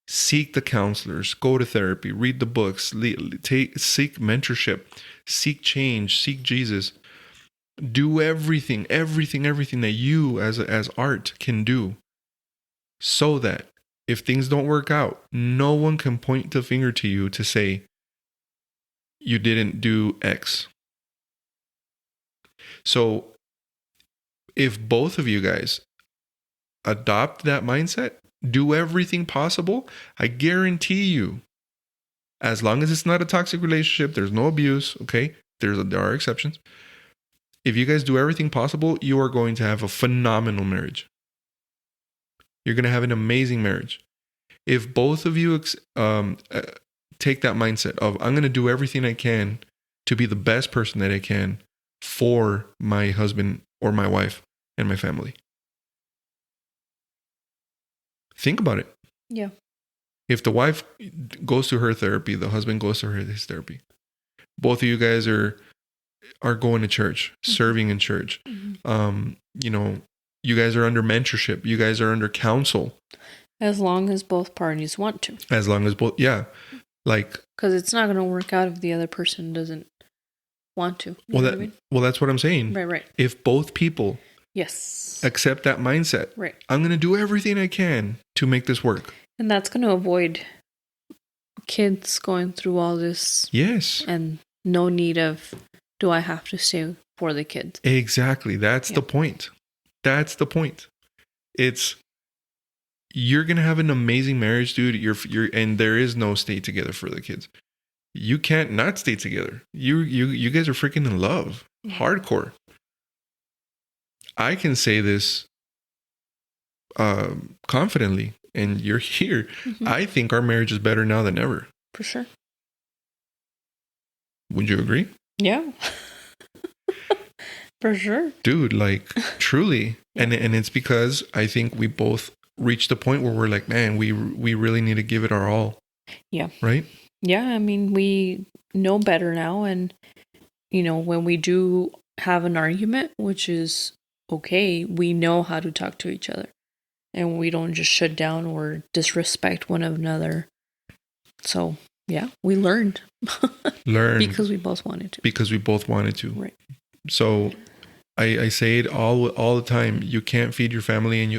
Seek the counselors, go to therapy, read the books, seek mentorship, seek change, seek Jesus. Do everything that you as art can do, so that if things don't work out, no one can point the finger to you to say you didn't do X. So if both of you guys adopt that mindset, do everything possible, I guarantee you, as long as it's not a toxic relationship, there's no abuse, okay? There are exceptions. If you guys do everything possible, you are going to have a phenomenal marriage. You're going to have an amazing marriage. If both of you take that mindset of, I'm going to do everything I can to be the best person that I can for my husband or my wife and my family. Think about it. yeah. If the wife goes to her therapy, the husband goes to his therapy. Both of you guys are going to church, serving in church. You guys are under mentorship. You guys are under counsel. As long as both parties want to. As long as both, yeah. Because it's not going to work out if the other person doesn't want to. You know what I mean? Well, that's what I'm saying. Right. If both people accept that mindset, right, I'm going to do everything I can to make this work. And that's going to avoid kids going through all this. Yes. And no need of, do I have to stay for the kids? Exactly. That's the point. It's, you're going to have an amazing marriage, dude. And there is no stay together for the kids. You can't not stay together. You guys are freaking in love. Hardcore. I can say this confidently, and you're here. Mm-hmm. I think our marriage is better now than ever. For sure. Would you agree? Yeah. For sure. Dude, like, truly. Yeah. And it's because I think we both reached the point where we're like, man, we really need to give it our all. Yeah. Right? Yeah, I mean, we know better now, and, you know, when we do have an argument, which is okay, we know how to talk to each other, and we don't just shut down or disrespect one another. So, yeah, we learned. Because we both wanted to. Because we both wanted to. Right. So, I say it all the time. You can't feed your family and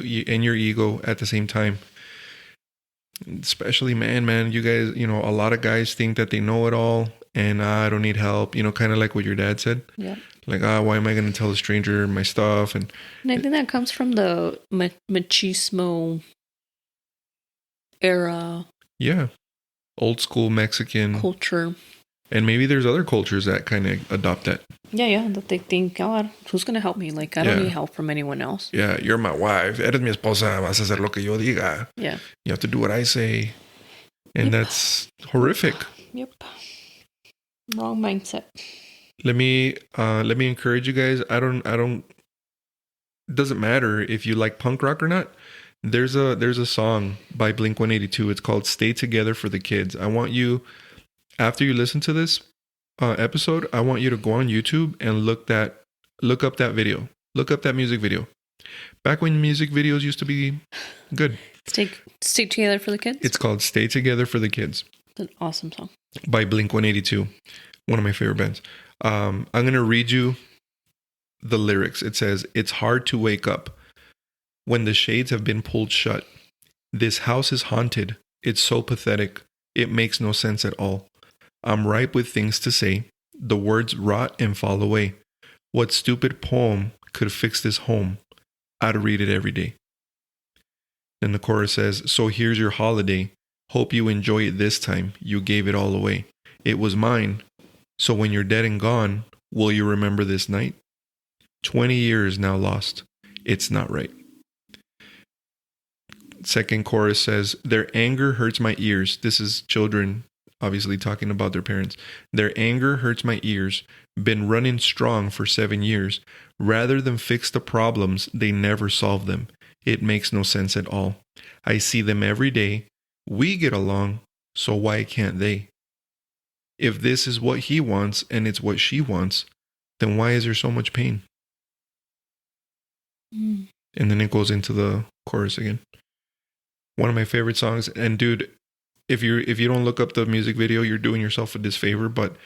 your ego at the same time. Especially man, you guys, you know, a lot of guys think that they know it all and I don't need help, you know, kind of like what your dad said. Yeah. Like, why am I going to tell a stranger my stuff? And I think that comes from the machismo era. Yeah. Old school Mexican culture. And maybe there's other cultures that kind of adopt that. Yeah, that they think, oh, who's going to help me? Like, I don't need help from anyone else. Yeah, you're my wife. Eres mi esposa, vas a hacer lo que yo diga. Yeah. You have to do what I say. And that's horrific. Yep. Wrong mindset. Let me encourage you guys. I don't it doesn't matter if you like punk rock or not. There's a song by Blink-182. It's called Stay Together for the Kids. I want you, after you listen to this episode, I want you to go on YouTube and look up that video. Look up that music video. Back when music videos used to be good. Stay Together for the Kids? It's called Stay Together for the Kids. It's an awesome song. By Blink-182. One of my favorite bands. I'm going to read you the lyrics. It says, "It's hard to wake up when the shades have been pulled shut. This house is haunted. It's so pathetic. It makes no sense at all. I'm ripe with things to say. The words rot and fall away. What stupid poem could fix this home? I'd read it every day." Then the chorus says, "So here's your holiday. Hope you enjoy it this time. You gave it all away. It was mine. So when you're dead and gone, will you remember this night? 20 years now lost. It's not right." Second chorus says, "Their anger hurts my ears." This is children obviously talking about their parents. "Their anger hurts my ears. Been running strong for 7 years. Rather than fix the problems, they never solve them. It makes no sense at all. I see them every day. We get along, so why can't they? If this is what he wants and it's what she wants, then why is there so much pain?" And then it goes into the chorus again. One of my favorite songs. And dude, if you don't look up the music video, you're doing yourself a disfavor, but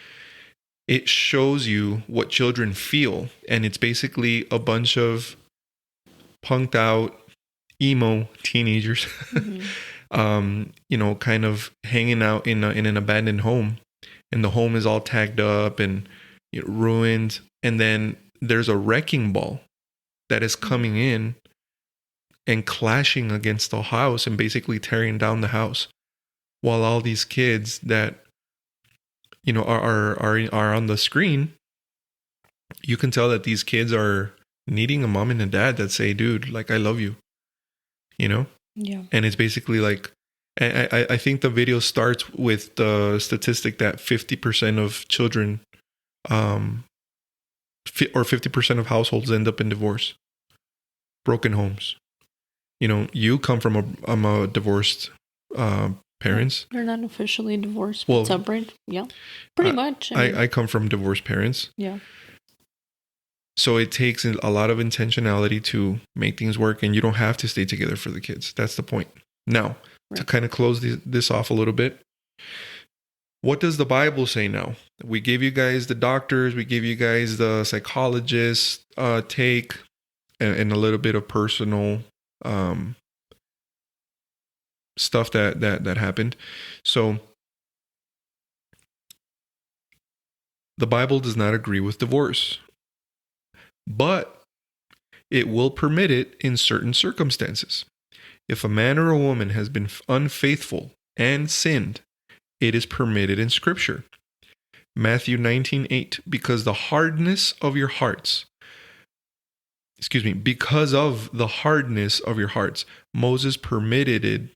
it shows you what children feel. And it's basically a bunch of punked out, emo teenagers, kind of hanging out in an abandoned home. And the home is all tagged up and ruined. And then there's a wrecking ball that is coming in and clashing against the house and basically tearing down the house. While all these kids that, are on the screen, you can tell that these kids are needing a mom and a dad that say, "Dude, like, I love you," Yeah. And it's basically like, I think the video starts with the statistic that 50% of children, or 50% of households end up in divorce, broken homes. You come from a divorced parents. They're not officially divorced, but separate. Yeah, pretty much. I come from divorced parents. Yeah. So it takes a lot of intentionality to make things work, and you don't have to stay together for the kids. That's the point. Now, to kind of close this off a little bit, what does the Bible say now? We give you guys the doctors, we give you guys the psychologists' take, and a little bit of personal stuff that happened. So the Bible does not agree with divorce, but it will permit it in certain circumstances. If a man or a woman has been unfaithful and sinned, it is permitted in Scripture. Matthew 19:8, because of the hardness of your hearts, Moses permitted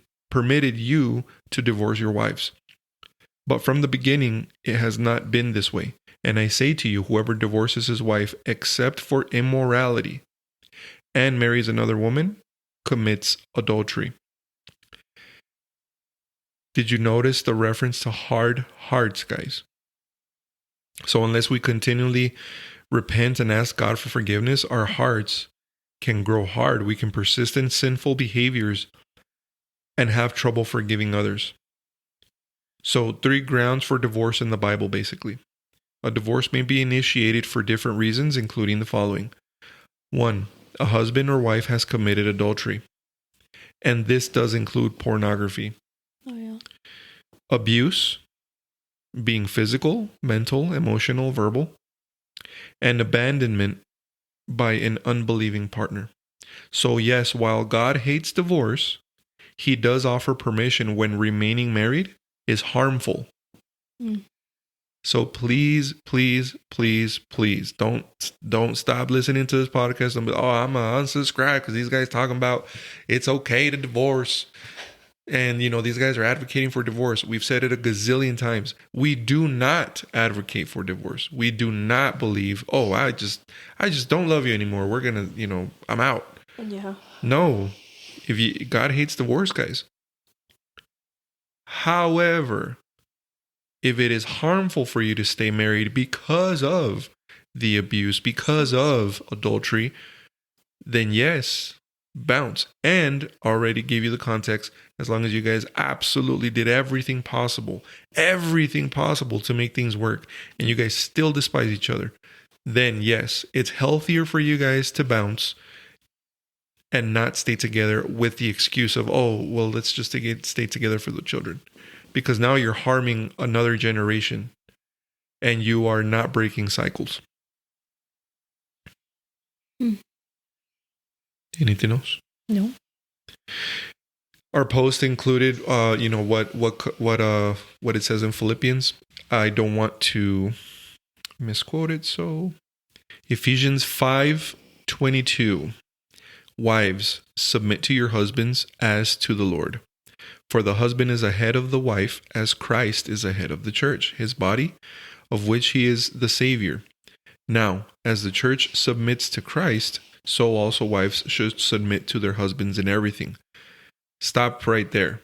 you to divorce your wives. But from the beginning, it has not been this way. And I say to you, whoever divorces his wife except for immorality and marries another woman commits adultery. Did you notice the reference to hard hearts, guys? So unless we continually repent and ask God for forgiveness, our hearts can grow hard. We can persist in sinful behaviors and have trouble forgiving others. So 3 grounds for divorce in the Bible, basically. A divorce may be initiated for different reasons, including the following. 1, a husband or wife has committed adultery. And this does include pornography. Oh, yeah. Abuse, being physical, mental, emotional, verbal. And abandonment by an unbelieving partner. So yes, while God hates divorce, He does offer permission when remaining married is harmful. So please, please, please, please don't stop listening to this podcast and be, I'm gonna unsubscribe because these guys talking about it's okay to divorce. And, these guys are advocating for divorce. We've said it a gazillion times. We do not advocate for divorce. We do not believe, I just don't love you anymore. We're going to, I'm out. Yeah. No. God hates divorce, guys. However, if it is harmful for you to stay married because of the abuse, because of adultery, then yes, bounce. And already gave you the context, as long as you guys absolutely did everything possible to make things work, and you guys still despise each other, then yes, it's healthier for you guys to bounce and not stay together with the excuse of, let's just stay together for the children. Because now you're harming another generation and you are not breaking cycles. Anything else? No. Our post included, what it says in Philippians. I don't want to misquote it. So, Ephesians 5:22. Wives, submit to your husbands as to the Lord. For the husband is ahead of the wife, as Christ is ahead of the church, his body, of which he is the Savior. Now, as the church submits to Christ, so also wives should submit to their husbands in everything. Stop right there.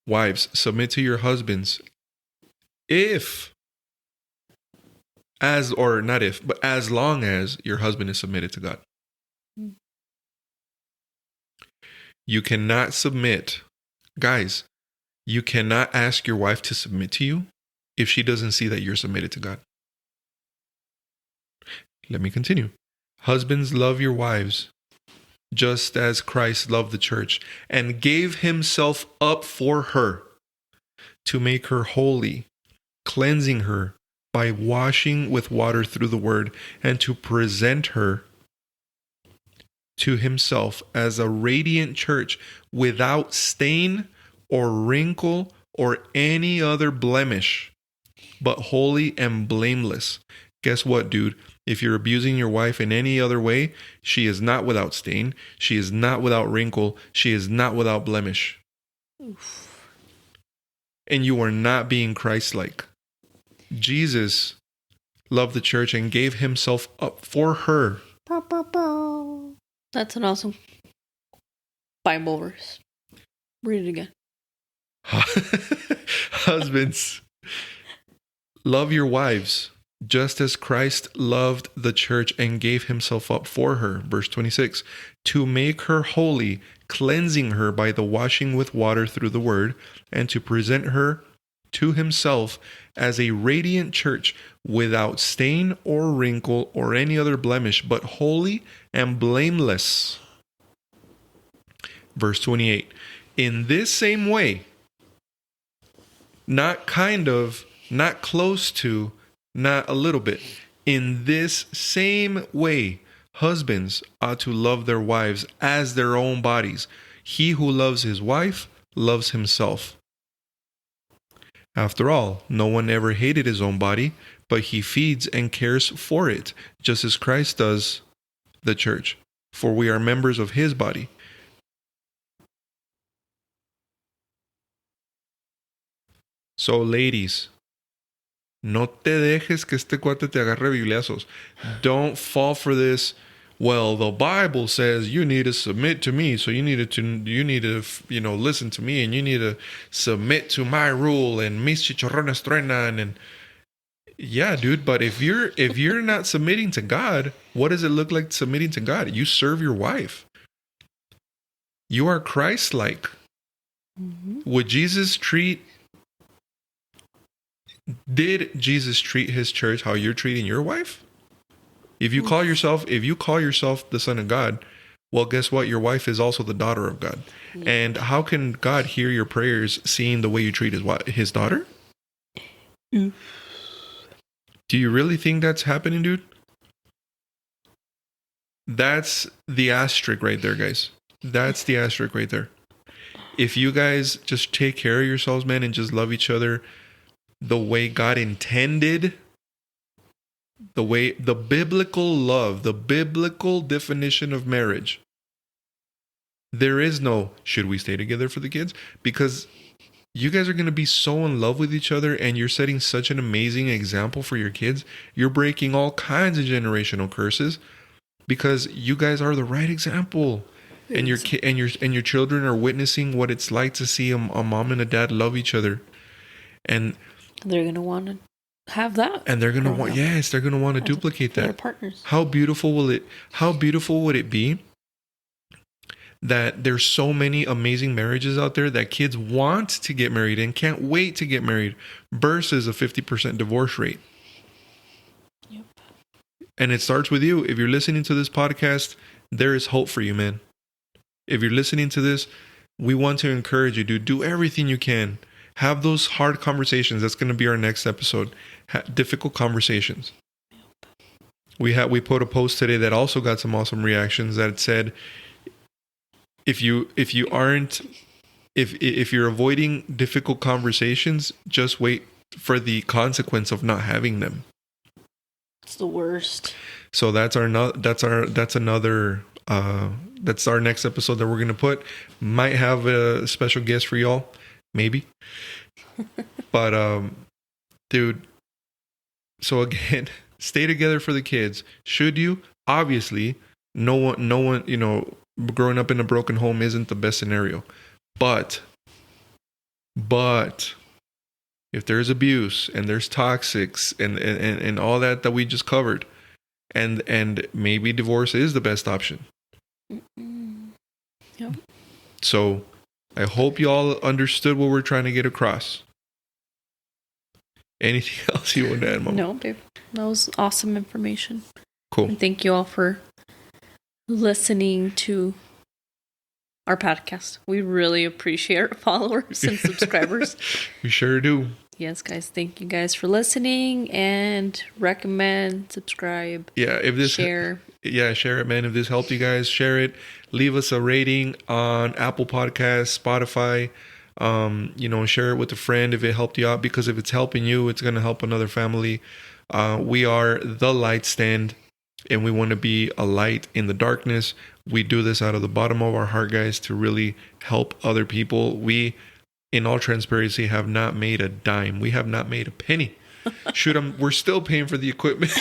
Wives, submit to your husbands as long as your husband is submitted to God. You cannot submit. Guys, you cannot ask your wife to submit to you if she doesn't see that you're submitted to God. Let me continue. Husbands, love your wives, just as Christ loved the church and gave himself up for her to make her holy, cleansing her by washing with water through the word, and to present her to himself as a radiant church without stain or wrinkle or any other blemish, but holy and blameless. Guess what, dude? If you're abusing your wife in any other way, she is not without stain. She is not without wrinkle. She is not without blemish. Oof. And you are not being Christ-like. Jesus loved the church and gave himself up for her. That's an awesome Bible verse. Read it again. Husbands, love your wives, just as Christ loved the church and gave himself up for her. Verse 26, to make her holy, cleansing her by the washing with water through the word, and to present her to himself as a radiant church without stain or wrinkle or any other blemish, but holy and blameless. Verse 28, in this same way, not kind of, not close to, not a little bit, in this same way, husbands ought to love their wives as their own bodies. He who loves his wife loves himself. After all, no one ever hated his own body, but he feeds and cares for it, just as Christ does the church, for we are members of his body. So, ladies, no te dejes que este cuate te agarre bibliazos. Don't fall for this. Well, the Bible says you need to submit to me, so you need to listen to me, and you need to submit to my rule, and mis chicharrones truenan, and yeah, dude. But if you're not submitting to God, what does it look like submitting to God? You serve your wife. You are Christ-like. Did Jesus treat his church how you're treating your wife? If you call yourself the son of God, well, guess what? Your wife is also the daughter of God. Yeah. And how can God hear your prayers seeing the way you treat his daughter? Do you really think that's happening, dude? That's the asterisk right there, guys. That's the asterisk right there. If you guys just take care of yourselves, man, and just love each other the way God intended, the biblical love, the biblical definition of marriage, there is no, should we stay together for the kids? Because you guys are going to be so in love with each other, and you're setting such an amazing example for your kids. You're breaking all kinds of generational curses because you guys are the right example. And your children are witnessing what it's like to see a mom and a dad love each other. And they're going to want to have that. And they're going to want, they're going to want to duplicate that. Their partners. How beautiful would it be that there's so many amazing marriages out there that kids want to get married and can't wait to get married versus a 50% divorce rate. Yep. And it starts with you. If you're listening to this podcast, there is hope for you, man. If you're listening to this, we want to encourage you, dude. Do everything you can. Have those hard conversations. That's going to be our next episode. Difficult conversations. We put a post today that also got some awesome reactions that said, if you're avoiding difficult conversations, just wait for the consequence of not having them. It's the worst. So that's our next episode that we're going to put. Might have a special guest for y'all. Maybe. But, dude, so again, stay together for the kids. Should you? Obviously, no one, growing up in a broken home isn't the best scenario. But, if there's abuse and there's toxics and all that we just covered, and maybe divorce is the best option. Yep. So, I hope y'all understood what we're trying to get across. Anything else you want to add, Mom? No, babe. That was awesome information. Cool. And thank you all for listening to our podcast. We really appreciate our followers and subscribers. We sure do. Yes, guys. Thank you guys for listening, and recommend, subscribe, share. Yeah, share it, man. If this helped you guys, share it. Leave us a rating on Apple Podcasts, Spotify. Share it with a friend if it helped you out, because if it's helping you, it's going to help another family. We are the Light Stand, and we want to be a light in the darkness. We do this out of the bottom of our heart, guys, to really help other people. We, in all transparency, have not made a dime. We have not made a penny. We're still paying for the equipment.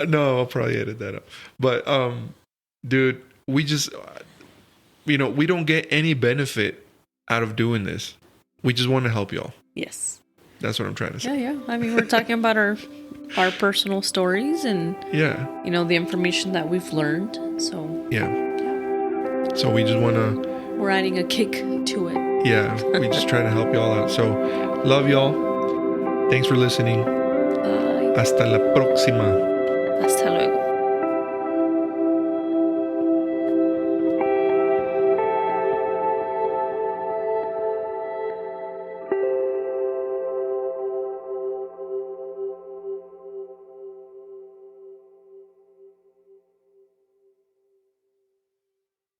No, I'll probably edit that up. But, dude, we just, we don't get any benefit out of doing this. We just want to help y'all. Yes. That's what I'm trying to say. Yeah. I mean, we're talking about our personal stories and, the information that we've learned. So, yeah. So we just want to... We're adding a kick to it. Yeah. We just trying to help y'all out. So, love y'all. Thanks for listening. Bye. Hasta la próxima.